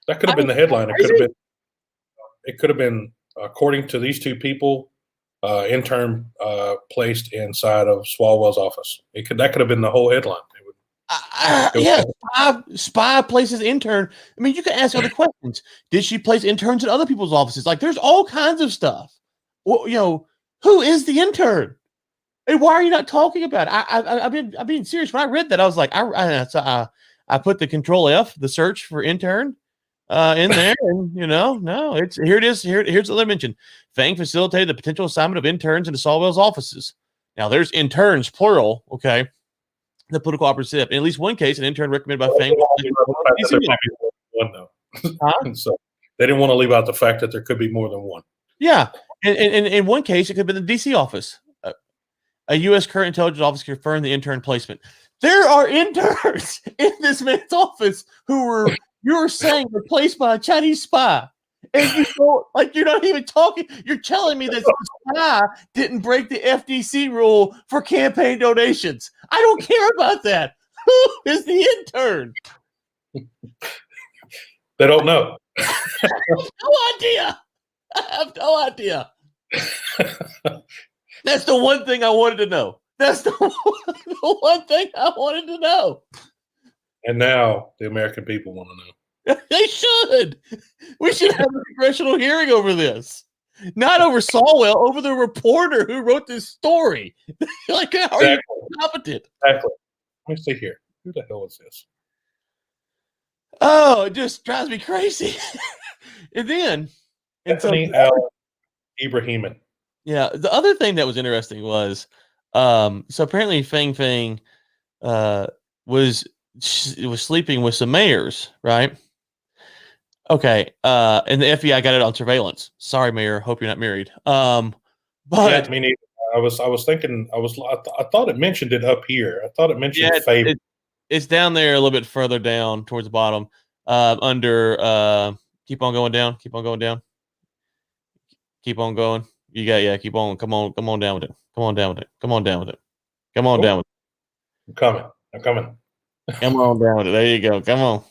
That could have been the headline. It could have been, according to these two people, intern placed inside of Swalwell's office. That could have been the whole headline. Spy places intern. I mean, you can ask other questions. Did she place interns in other people's offices? Like, there's all kinds of stuff. Well, who is the intern? And why are you not talking about it? I'm being serious. When I read that, I was like, I put the Control F, the search for intern, in there, and no, here it is. Here's what I mentioned. Fang facilitated the potential assignment of interns into Sawwell's offices. Now, there's interns, plural. Okay. The political operative. In at least one case, an intern recommended by Fang. So they didn't want to leave out the fact that there could be more than one. Yeah. And in one case, it could have been the DC office. A U.S. current intelligence officer confirmed the intern placement. There are interns in this man's office who you were saying were placed by a Chinese spy. And you're not even talking. You're telling me that the spy didn't break the FDC rule for campaign donations. I don't care about that. Who is the intern? They don't know. No idea. I have no idea. That's the one thing I wanted to know. That's the one thing I wanted to know. And now the American people want to know. They should. We should have a congressional hearing over this. Not over Sawwell, over the reporter who wrote this story. Like, how are you competent? Exactly. Let me see here. Who the hell is this? Oh, it just drives me crazy. And then Anthony Ibrahiman. Yeah, the other thing that was interesting was so apparently Fang was sleeping with some mayors, right? Okay, and the FBI got it on surveillance. Sorry, Mayor. Hope you're not married. But yeah, me neither. I was thinking. I thought it mentioned it up here. I thought it mentioned favor. It's down there a little bit further down towards the bottom. Under keep on going down. Keep on going down. Keep on going. You got keep on. Come on down with it. Come on down with it. Come on down with it. Come on down with it. I'm coming. Come on down with it. There you go. Come on.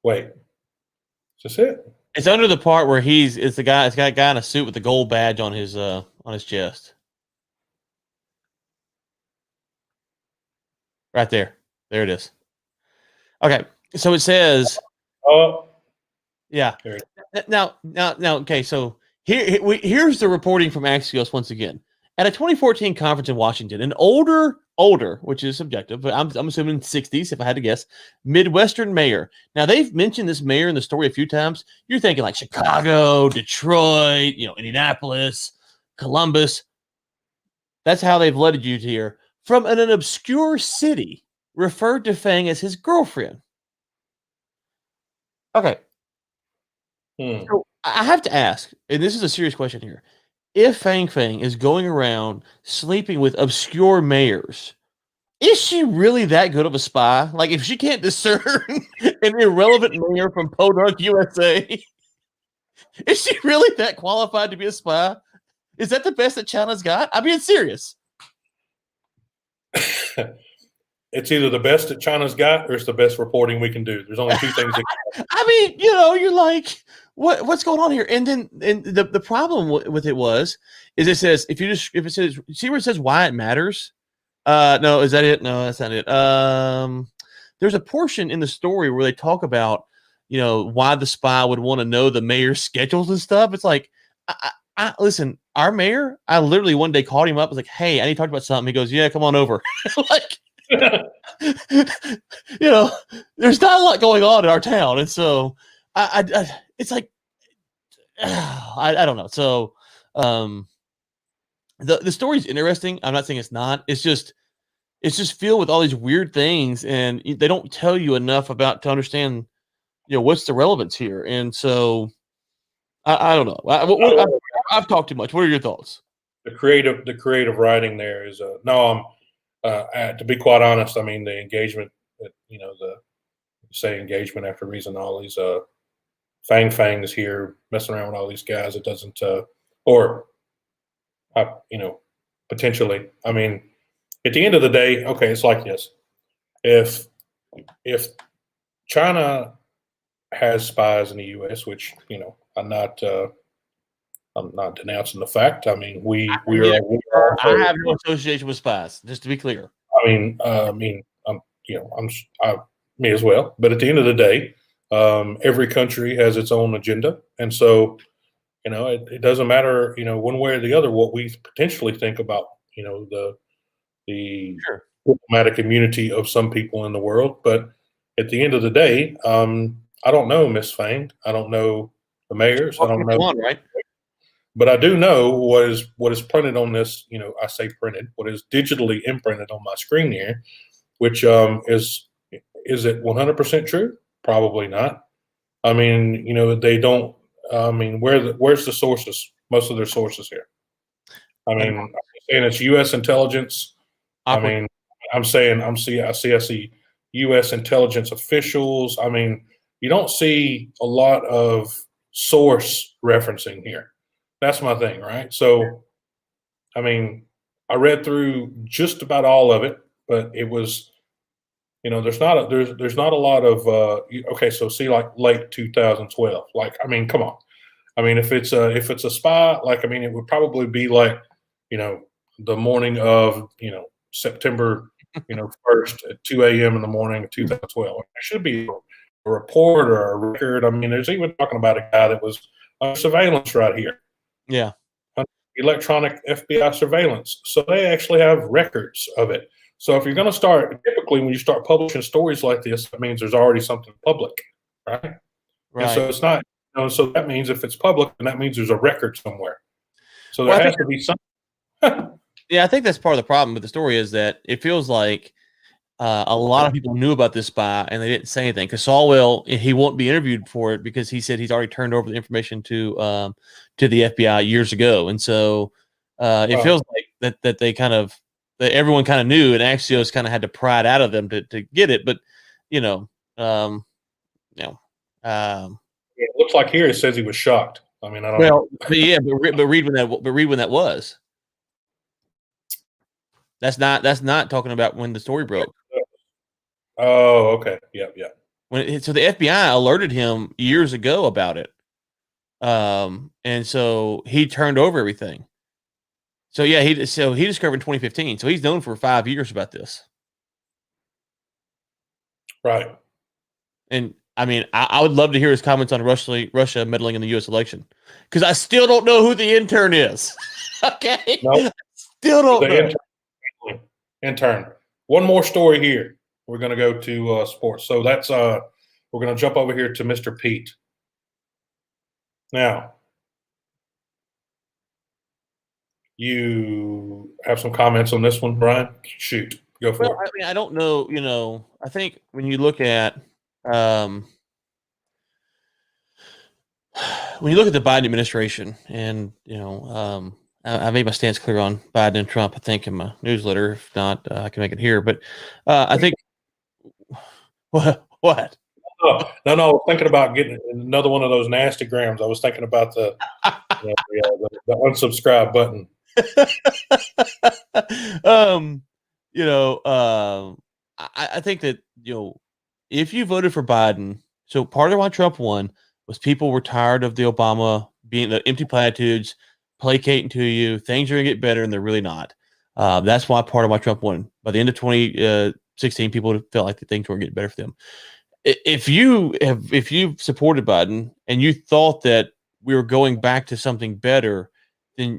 Wait. Is this it? It's under the part where it's got a guy in a suit with the gold badge on his chest. Right there. There it is. Okay. So it says yeah. Now, okay, so here's the reporting from Axios once again. At a 2014 conference in Washington, an older, which is subjective, but I'm assuming 60s, if I had to guess, Midwestern mayor. Now, they've mentioned this mayor in the story a few times. You're thinking like Chicago, Detroit, Indianapolis, Columbus. That's how they've led you to here. From an obscure city, referred to Fang as his girlfriend. Okay. So I have to ask, and this is a serious question here. If Fang is going around sleeping with obscure mayors, is she really that good of a spy? Like, if she can't discern an irrelevant mayor from Podunk, USA, is she really that qualified to be a spy? Is that the best that China's got? I'm being serious. It's either the best that China's got or it's the best reporting we can do. There's only two things. I mean, you're like, what's going on here? And then the problem with it is it says if it says, see where it says why it matters. No, is that it? No, that's not it. There's a portion in the story where they talk about why the spy would want to know the mayor's schedules and stuff. It's like, I listen, our mayor, I literally one day called him up. I was like, hey, I need to talk about something. He goes, yeah, come on over. Like, there's not a lot going on in our town. And so it's like, I don't know. So, the story's interesting. I'm not saying it's not, it's just filled with all these weird things, and they don't tell you enough to understand, what's the relevance here. And so I don't know. I've talked too much. What are your thoughts? The creative writing there is no. To be quite honest, I mean the engagement. Say engagement after reason all these Fang is here messing around with all these guys. It doesn't potentially. I mean, at the end of the day, okay, it's like this. If China has spies in the U.S., which I'm not denouncing the fact. I mean, we are. I have no association with spies. Just to be clear. I me as well. But at the end of the day, every country has its own agenda, and so it doesn't matter one way or the other what we potentially think about the sure. diplomatic immunity of some people in the world. But at the end of the day, I don't know Miss Fang. I don't know the mayors. I don't know. Right? But I do know what is printed on this. I say printed. What is digitally imprinted on my screen here, which is it 100% true? Probably not. I mean, they don't. I mean, where's the sources? Most of their sources here. I mean, I'm saying it's U.S. intelligence. I mean, I see U.S. intelligence officials. I mean, you don't see a lot of source referencing here. That's my thing, right? So, I mean, I read through just about all of it, but it was, there's not a lot of okay. So see, like late 2012, like I mean, come on. I mean, if it's a spy, like I mean, it would probably be like, the morning of September 1st at 2 a.m. in the morning of 2012. It should be a report or a record. I mean, there's even talking about a guy that was on surveillance right here. Yeah. Electronic FBI surveillance. So they actually have records of it. So if you're going to start, typically when you start publishing stories like this, that means there's already something public, right? And so it's not, so that means if it's public, then that means there's a record somewhere. So there has to be something. Yeah, I think that's part of the problem with the story is that it feels like a lot of people knew about this spy and they didn't say anything. Because Saul he won't be interviewed for it because he said he's already turned over the information to the FBI years ago, and so it feels like that they kind of that everyone kind of knew, and Axios kind of had to pry it out of them to get it. But it looks like here it says he was shocked. I mean, I don't know. But read when that was. That's not talking about when the story broke. Oh, okay. Yeah. So the FBI alerted him years ago about it. And so he turned over everything. So yeah, he discovered in 2015. So he's known for 5 years about this. Right. And I mean, I would love to hear his comments on Russia meddling in the U.S. election, because I still don't know who the intern is. Okay. Nope. Still don't know. Intern. One more story here. We're going to go to sports. So that's we're going to jump over here to Mr. Pete. Now, you have some comments on this one, Brian? Shoot, go for it. I mean, I don't know. I think when you look at the Biden administration, and I made my stance clear on Biden and Trump, I think, in my newsletter. If not, I can make it here. But I think what? No, I was thinking about getting another one of those nasty grams. I was thinking about the the unsubscribe button. I think that if you voted for Biden, so part of why Trump won was people were tired of the Obama being the empty platitudes, placating to you, things are gonna get better, and they're really not. That's why part of why Trump won. By the end of 2016, people felt like the things were getting better for them. If you supported Biden and you thought that we were going back to something better, then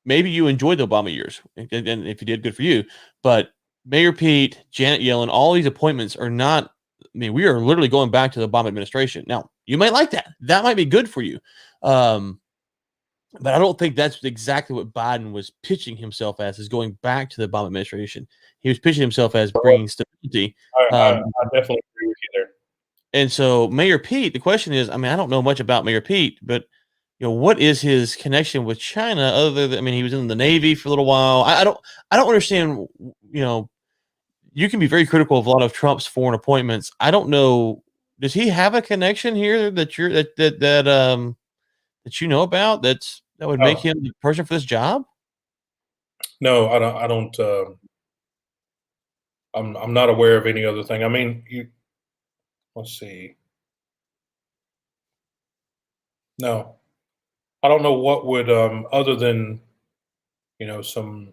maybe you enjoyed the Obama years, and if you did, good for you. But Mayor Pete, Janet Yellen, all these appointments are not. I mean, we are literally going back to the Obama administration. Now, you might like that. That might be good for you. But I don't think that's exactly what Biden was pitching himself as, is going back to the Obama administration. He was pitching himself as bringing stability. I definitely agree with you there. And so Mayor Pete, the question is, I mean, I don't know much about Mayor Pete, but what is his connection with China other than, I mean, he was in the Navy for a little while. I don't understand, you can be very critical of a lot of Trump's foreign appointments. I don't know. Does he have a connection here that you know about that would make him the person for this job? No, I don't. I'm not aware of any other thing. I mean, let's see. No, I don't know what would other than some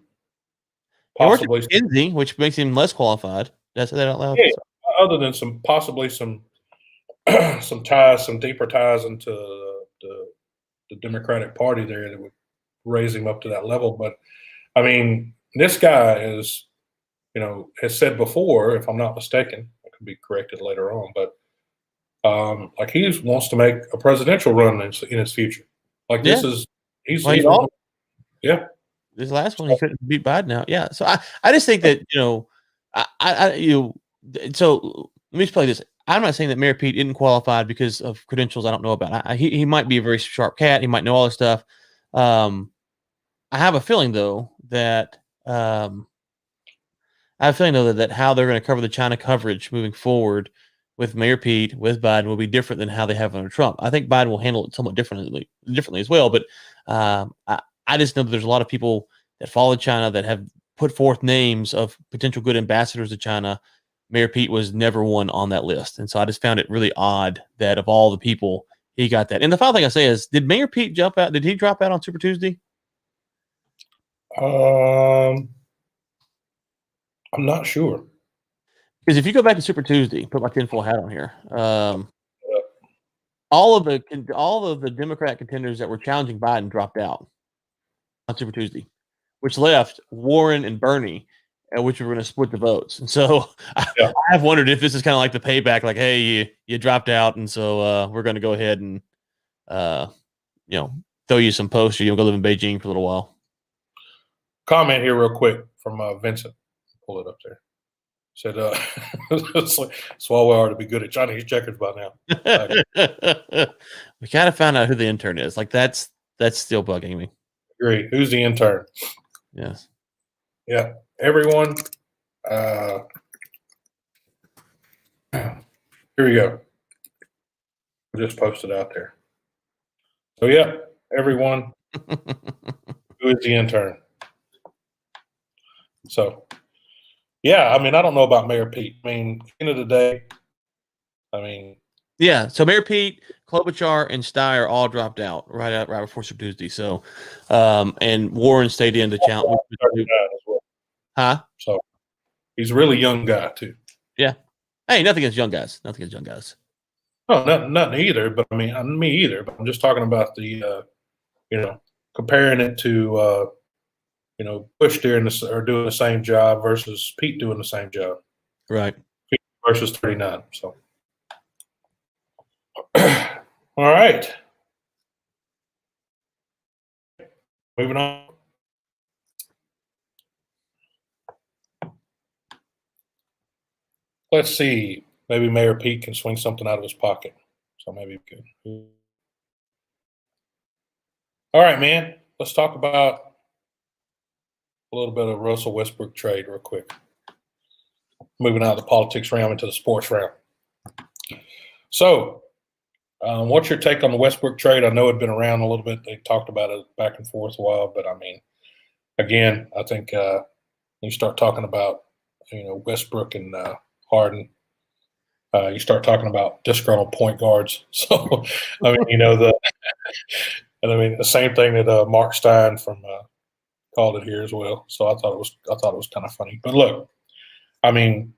possibly McKinsey, which makes him less qualified. That's that out loud. Yeah, other than some ties, some deeper ties into the Democratic Party there that would raise him up to that level. But I mean, this guy is, has said before, if I'm not mistaken, I could be corrected later on, but like he wants to make a presidential run in his future. Like this is yeah. This last one he couldn't beat Biden out. Yeah, so I just think that so let me explain this. I'm not saying that Mayor Pete isn't qualified because of credentials I don't know about. He might be a very sharp cat. He might know all this stuff. I have a feeling though that how they're going to cover the China coverage moving forward with Mayor Pete, with Biden, will be different than how they have under Trump. I think Biden will handle it somewhat differently as well. But I just know that there's a lot of people that follow China that have put forth names of potential good ambassadors to China. Mayor Pete was never one on that list. And so I just found it really odd that of all the people, he got that. And the final thing I say is, did Mayor Pete jump out? Did he drop out on Super Tuesday? I'm not sure. Because if you go back to Super Tuesday, put my tinfoil hat on here. All of the Democrat contenders that were challenging Biden dropped out on Super Tuesday, which left Warren and Bernie, which were going to split the votes. And so I've wondered if this is kind of like the payback, like, hey, you dropped out, and so we're going to go ahead and throw you some posts, or you'll go live in Beijing for a little while. Comment here real quick from Vincent. Pull it up there. Said, it's all we are to be good at Chinese checkers by now. We kind of found out who the intern is. Like that's still bugging me. Agree. Who's the intern? Yes. Yeah. Everyone. Here we go. We just posted out there. So yeah, everyone. Who is the intern? So. Yeah, I mean, I don't know about Mayor Pete. I mean, end of the day, yeah. So Mayor Pete, Klobuchar, and Steyer all dropped out right before Super Tuesday. So, and Warren stayed in to challenge. Huh? So he's a really young guy too. Yeah. Hey, nothing against young guys. Nothing against young guys. No, nothing either. But I mean, me either. But I'm just talking about the, comparing it to. Bush doing the same job versus Pete doing the same job. Right. Pete versus 39. So, all right. Moving on. Let's see. Maybe Mayor Pete can swing something out of his pocket. So maybe we can. All right, man. Let's talk about a little bit of Russell Westbrook trade real quick. Moving out of the politics realm into the sports realm. So, What's your take on the Westbrook trade? I know it'd been around a little bit. They talked about it back and forth a while, but I mean, again, I think you start talking about Westbrook and Harden. You start talking about disgruntled point guards. So, I mean, the same thing that Mark Stein from called it here as well. So I thought it was kind of funny. But look, I mean,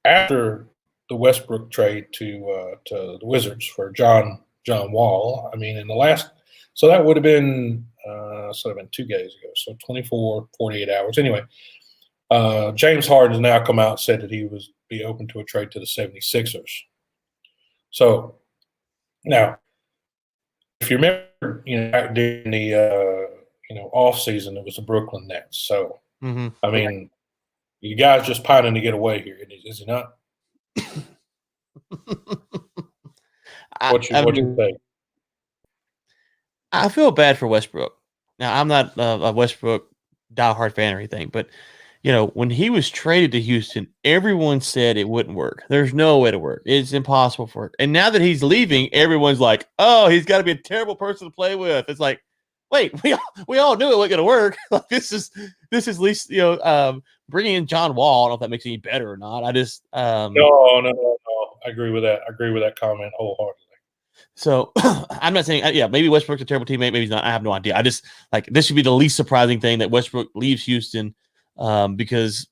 after the Westbrook trade to the Wizards for John Wall, I mean, in the last, so that would have been 2 days ago. So 24, 48 hours. Anyway, James Harden has now come out and said that he would be open to a trade to the 76ers. So now, if you remember, back during the off season, it was the Brooklyn Nets. So I mean, you guys just pining to get away here, is he not? What you think? I feel bad for Westbrook. Now, I'm not a Westbrook diehard fan or anything, but when he was traded to Houston, everyone said it wouldn't work. There's no way to work. It's impossible for it. And now that he's leaving, everyone's like, "Oh, he's got to be a terrible person to play with." It's like, wait, we all knew it wasn't going to work. Like this is at least bringing in John Wall. I don't know if that makes it any better or not. I just No. I agree with that. I agree with that comment wholeheartedly. So I'm not saying, maybe Westbrook's a terrible teammate. Maybe he's not. I have no idea. I just this should be the least surprising thing that Westbrook leaves Houston because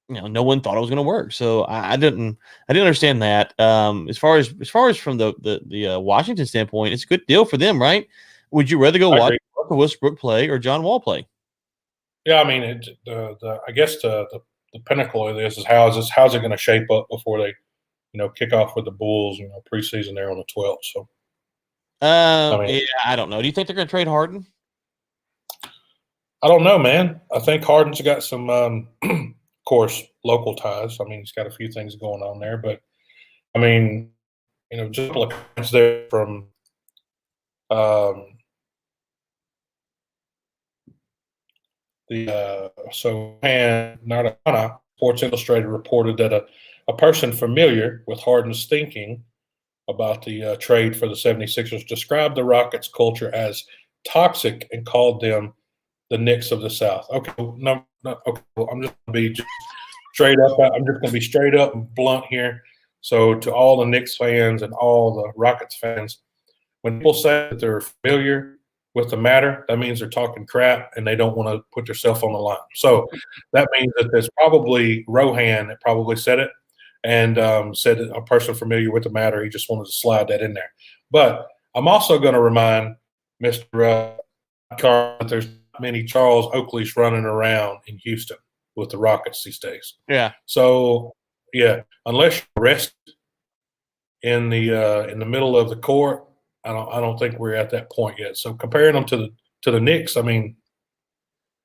no one thought it was going to work. So I didn't understand that. As far as from the Washington standpoint, it's a good deal for them, right? Would you rather go watch Westbrook play or John Wall play? Yeah, I mean, I guess the pinnacle of this is how's it going to shape up before they kick off with the Bulls, preseason there on the 12th. So, I don't know. Do you think they're going to trade Harden? I don't know, man. I think Harden's got some, of course, local ties. I mean, he's got a few things going on there, but I mean, just a couple of comments there from Nardana, Sports Illustrated reported that a person familiar with Harden's thinking about the trade for the 76ers described the Rockets' culture as toxic and called them the Knicks of the South. Okay, no, okay. Well, I'm just going to be straight up. I'm just going to be straight up and blunt here. So, to all the Knicks fans and all the Rockets fans, when people say that they're familiar with the matter, that means they're talking crap and they don't want to put themselves on the line. So, that means that there's probably Rohan that probably said it and said that a person familiar with the matter, he just wanted to slide that in there. But I'm also going to remind Mr. Carl that there's not many Charles Oakleys running around in Houston with the Rockets these days. Yeah. So, yeah, unless you're arrested in the middle of the court, I don't think we're at that point yet. So comparing them to the Knicks, I mean,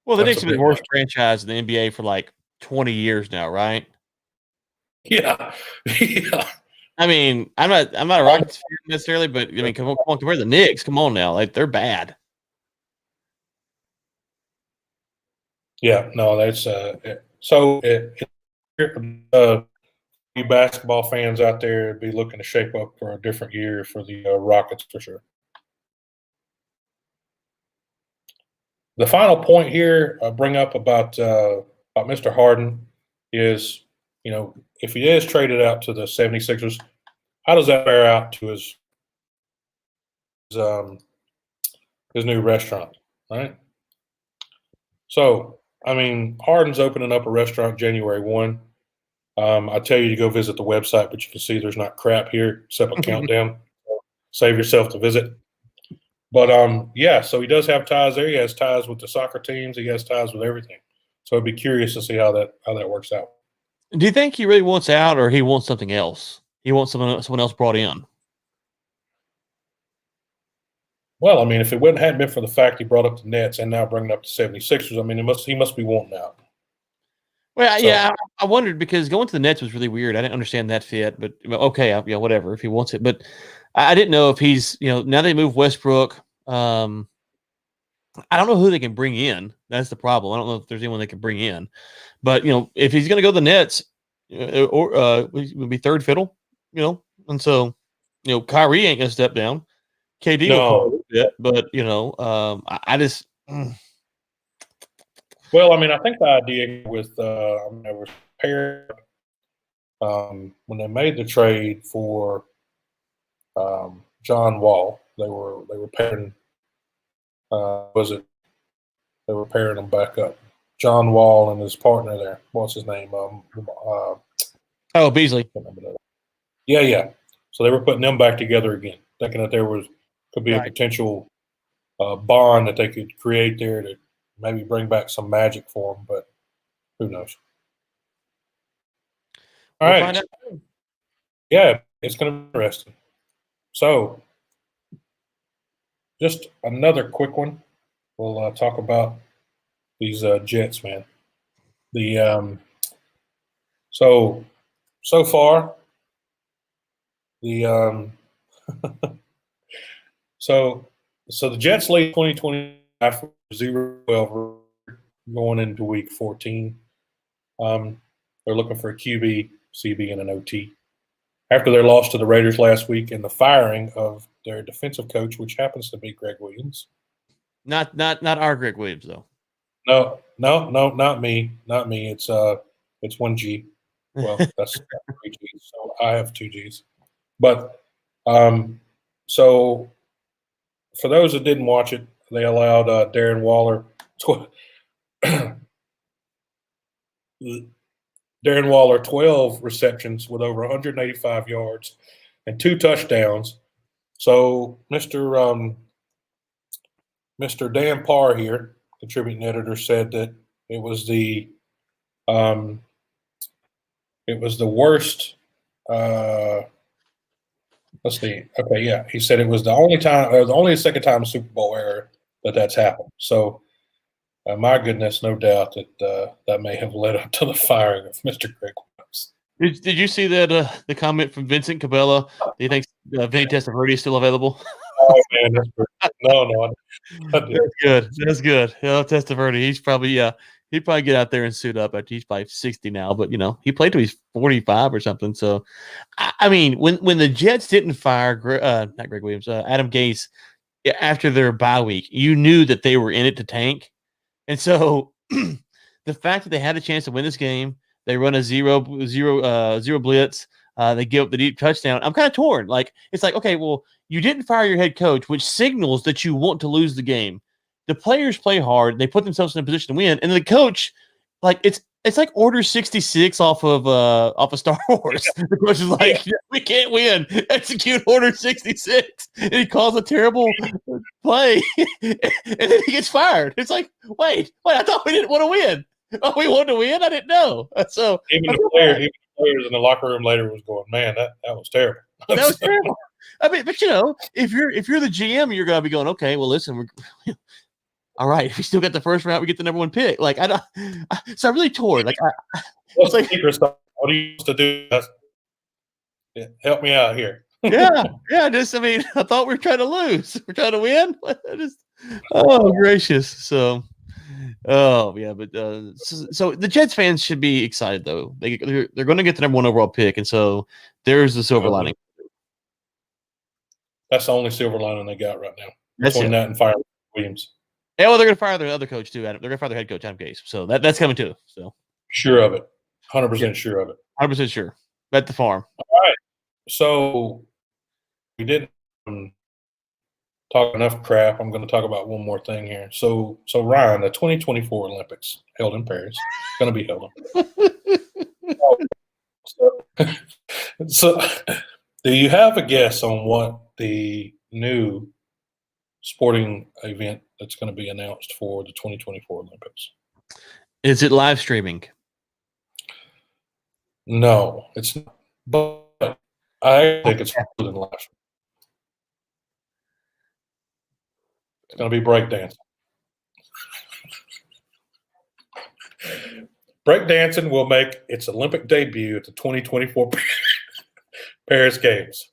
well, the Knicks have been the worst franchise in the NBA for like 20 years now, right? Yeah. I mean, I'm not a Rockets fan necessarily, but I mean, come on, compare the Knicks. Come on now, like they're bad. Yeah, no, that's you basketball fans out there be looking to shape up for a different year for the Rockets for sure. The final point here I bring up about Mr. Harden is, if he is traded out to the 76ers, how does that bear out to his new restaurant, right? So, I mean, Harden's opening up a restaurant January 1. I tell you to go visit the website, but you can see there's not crap here except a countdown. Save yourself to visit. But, so he does have ties there. He has ties with the soccer teams. He has ties with everything. So I'd be curious to see how that works out. Do you think he really wants out or he wants something else? He wants someone else brought in? Well, I mean, if it hadn't been for the fact he brought up the Nets and now bringing up the 76ers, I mean, he must be wanting out. Well, yeah, I wondered because going to the Nets was really weird. I didn't understand that fit, but okay, whatever if he wants it. But I didn't know if he's, now they move Westbrook. I don't know who they can bring in. That's the problem. I don't know if there's anyone they can bring in. But if he's going to go to the Nets, or would be third fiddle, And so, Kyrie ain't gonna step down. KD will play a little bit, but I just. Well, I mean, I think the idea with I was paired when they made the trade for John Wall. They were pairing. They were pairing them back up. John Wall and his partner there. What's his name? Beasley. Yeah. So they were putting them back together again, thinking that there could be a potential bond that they could create there to maybe bring back some magic for them, but who knows? All right. Find out. Yeah, it's going to be interesting. So, just another quick one. We'll talk about these Jets, man. The so far the so the Jets lead 2020 after 0-12 going into week 14. They're looking for a QB, CB, and an OT. After their loss to the Raiders last week and the firing of their defensive coach, which happens to be Greg Williams. Not our Greg Williams though. No, not me. Not me. It's 1G. Well, that's 3 G's. So I have 2 G's. But so for those that didn't watch it, they allowed Darren Waller 12 receptions with over 185 yards and 2 touchdowns. So Mr. Dan Parr here, contributing editor, said that it was the worst. Let's see. Okay, yeah, he said it was the only second time Super Bowl era that's happened. So, my goodness, no doubt that may have led up to the firing of Mr. Greg Williams. Did you see that the comment from Vincent Cabela? Do you think Vinny Testaverde is still available? Oh man, that's no. That's good. That's good. Testaverde, he's probably he'd probably get out there and suit up after he's probably 60 now, but he played till he's 45 or something. So, I mean, when the Jets didn't fire not Greg Williams, Adam Gase after their bye week, you knew that they were in it to tank, and so the fact that they had a chance to win this game, they run a zero blitz. They give up the deep touchdown. I'm kind of torn. Like, it's like, okay, well, you didn't fire your head coach, which signals that you want to lose the game. The players play hard. They put themselves in a position to win. And the coach, like, it's like Order 66 off of Star Wars. The coach is like, we can't win. Execute Order 66. And he calls a terrible play. And then he gets fired. It's like, wait, I thought we didn't want to win. Oh, we wanted to win? I didn't know. So even the players in the locker room later was going, man, that was terrible. That was terrible. I mean, but if you're the GM, you're gonna be going, okay, well, listen, all right. If we still get the first round, we get the number 1 pick. Like, so I'm really torn. Like, what's like, what do you used to do? Help me out here. yeah. I thought we were trying to lose. We're trying to win. Oh gracious. So. Oh yeah, but so the Jets fans should be excited though. They're going to get the number 1 overall pick, and so there's the silver lining. That's the only silver lining they got right now. That's between that and firing Williams. Yeah, well, they're going to fire their other coach too, Adam. They're going to fire their head coach, Adam Gase. So that's coming too. So sure of it, 100% sure of it. 100% sure. Bet the farm. All right. So we didn't talk enough crap. I'm going to talk about one more thing here. So Ryan, the 2024 Olympics held in Paris, going to be held. So, do you have a guess on what the new sporting event that's going to be announced for the 2024 Olympics? Is it live streaming? No, it's not. But I think it's more than live streaming. It's going to be breakdancing. Breakdancing will make its Olympic debut at the 2024 Paris Games.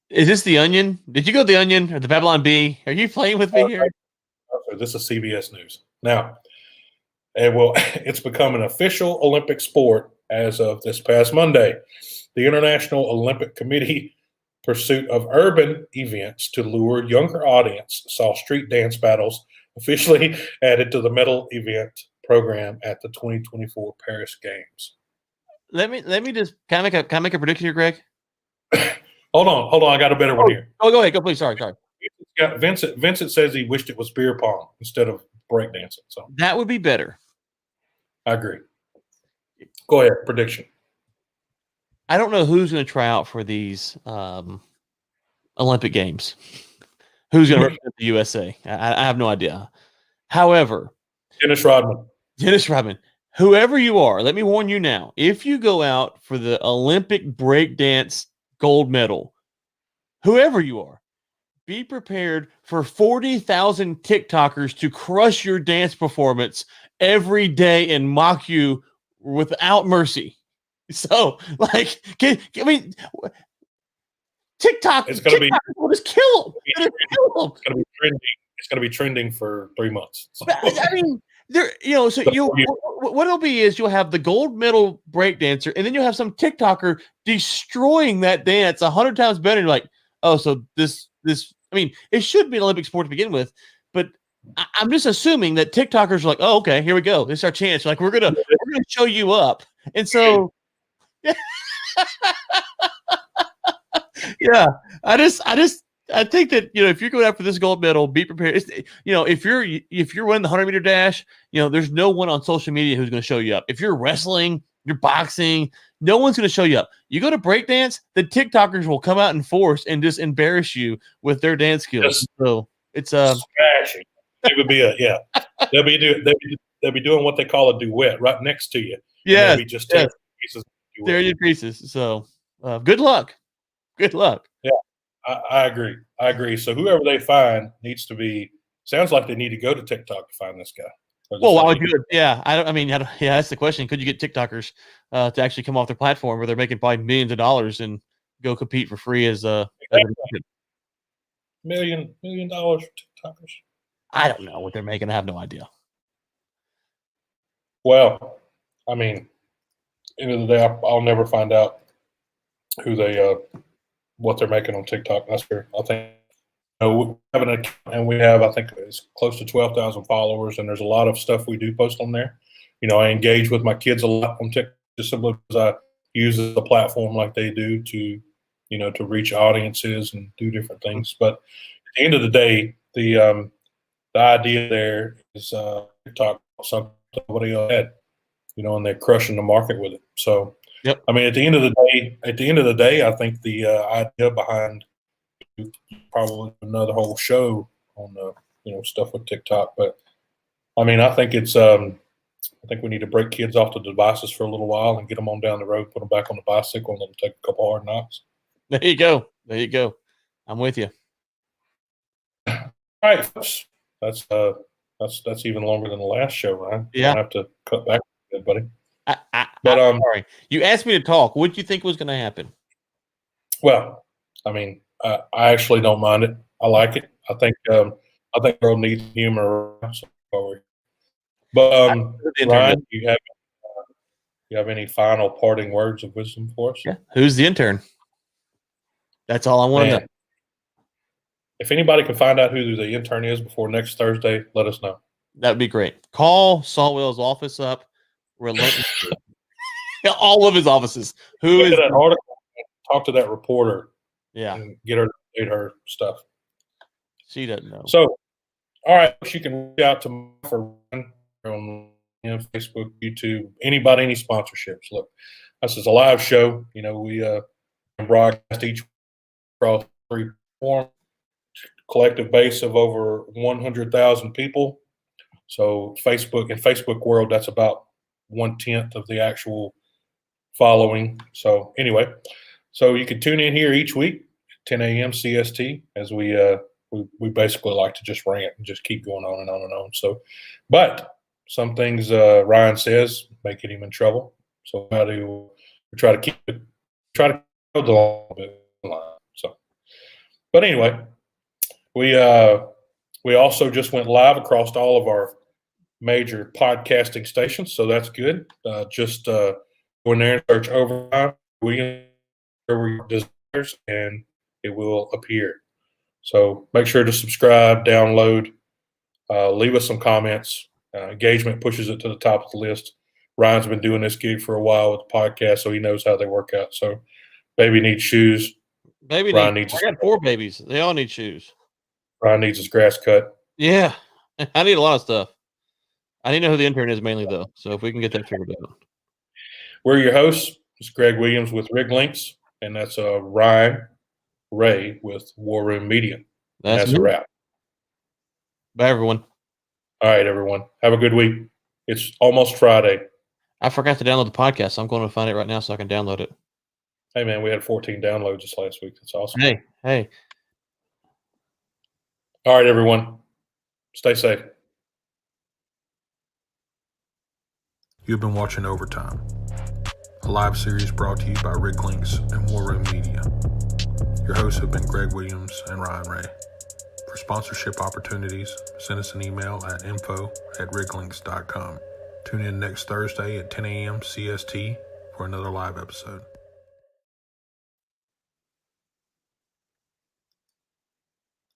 Is this the Onion? Did you go to the Onion or the Babylon Bee? Are you playing with me here? This is CBS News. Now, it's become an official Olympic sport as of this past Monday. The International Olympic Committee pursuit of urban events to lure younger audience saw street dance battles officially added to the medal event program at the 2024 Paris Games. Let me just can I make a prediction here, Greg? Hold on. I got a better one here. Oh, go ahead. Go, please. Sorry. Vincent says he wished it was beer pong instead of breakdancing. So That would be better. I agree. Go ahead. Prediction. I don't know who's going to try out for these Olympic Games. Who's going to represent the USA? I have no idea. However, Dennis Rodman. Whoever you are, let me warn you now. If you go out for the Olympic breakdance gold medal, whoever you are, be prepared for 40,000 TikTokers to crush your dance performance every day and mock you without mercy. So, like, TikTok It's going to be will just kill them. It's going to be trending. It's going to be trending for 3 months. So. I mean, what it'll be is you'll have the gold medal breakdancer, and then you'll have some TikToker destroying that dance 100 times better. And you're like, oh, so this. I mean, it should be an Olympic sport to begin with, but I'm just assuming that TikTokers are like, oh, okay, here we go. This is our chance. Like, we're gonna show you up, and so. Yeah, I think that if you're going after this gold medal, be prepared. If you're running the 100-meter dash, there's no one on social media who's going to show you up. If you're wrestling, you're boxing, no one's going to show you up. You go to breakdance, the TikTokers will come out in force and just embarrass you with their dance skills. So it's smashing. It would be they'll be doing what they call a duet right next to you. Yeah, just tearing pieces. Tear your pieces. So good luck. Good luck. Yeah, I agree. So whoever they find sounds like they need to go to TikTok to find this guy. Well, why would you? Yeah, that's the question. Could you get TikTokers to actually come off their platform where they're making probably millions of dollars and go compete for free as a $1 million for TikTokers? I don't know what they're making. I have no idea. Well, I mean, end of the day, I'll never find out who what they're making on TikTok. That's fair. I think we have an account, and we have, I think it's close to 12,000 followers, and there's a lot of stuff we do post on there. I engage with my kids a lot on TikTok just simply because I use the platform like they do to reach audiences and do different things. But at the end of the day, the idea there is TikTok something nobody else had, and they're crushing the market with it. So. Yep. I mean, at the end of the day, I think the idea behind probably another whole show on the stuff with TikTok. But I mean, I think it's I think we need to break kids off the devices for a little while and get them on down the road, put them back on the bicycle, and let them take a couple hard knocks. There you go. I'm with you. All right, folks. That's even longer than the last show, Ryan. Yeah. I have to cut back a bit, buddy. But sorry, you asked me to talk. What did you think was going to happen? Well, I mean, I actually don't mind it. I like it. I think the world needs humor. But Ryan, you have any final parting words of wisdom for us? Yeah. Who's the intern? That's all I want to know. If anybody can find out who the intern is before next Thursday, let us know. That'd be great. Call Saltwell's office up. All of his offices. Who is that article? Talk to that reporter. Yeah, and get her to update her stuff. She doesn't know. So, all right, you can reach out to me for on Facebook, YouTube, anybody, any sponsorships. Look, this is a live show. We broadcast each across 3 platforms, collective base of over 100,000 people. So Facebook world, that's about 1/10 of the actual following. So anyway, you can tune in here each week, 10 a.m. CST, as we basically like to just rant and just keep going on and on and on. So, but some things Ryan says may get him in trouble. So we try to go the long bit line. So, but anyway, we also just went live across all of our major podcasting stations, so that's good. Just go in there and search Overtime Williams your desires, and it will appear. So make sure to subscribe, download, leave us some comments. Engagement pushes it to the top of the list. Ryan's been doing this gig for a while with the podcast, so he knows how they work out. So baby needs shoes. I got 4 babies. They all need shoes. Ryan needs his grass cut. Yeah. I need a lot of stuff. I need to know who the intern is mainly, though. So if we can get that figured out. We're your hosts. It's Greg Williams with Rig Links, and that's Ryan Ray with War Room Media. That's a wrap. Bye, everyone. All right, everyone. Have a good week. It's almost Friday. I forgot to download the podcast, so I'm going to find it right now so I can download it. Hey, man, we had 14 downloads this last week. That's awesome. Hey. All right, everyone. Stay safe. You've been watching Overtime, a live series brought to you by Rig Links and War Room Media. Your hosts have been Greg Williams and Ryan Ray. For sponsorship opportunities, send us an email at info@riglinks.com. Tune in next Thursday at 10 a.m. CST for another live episode.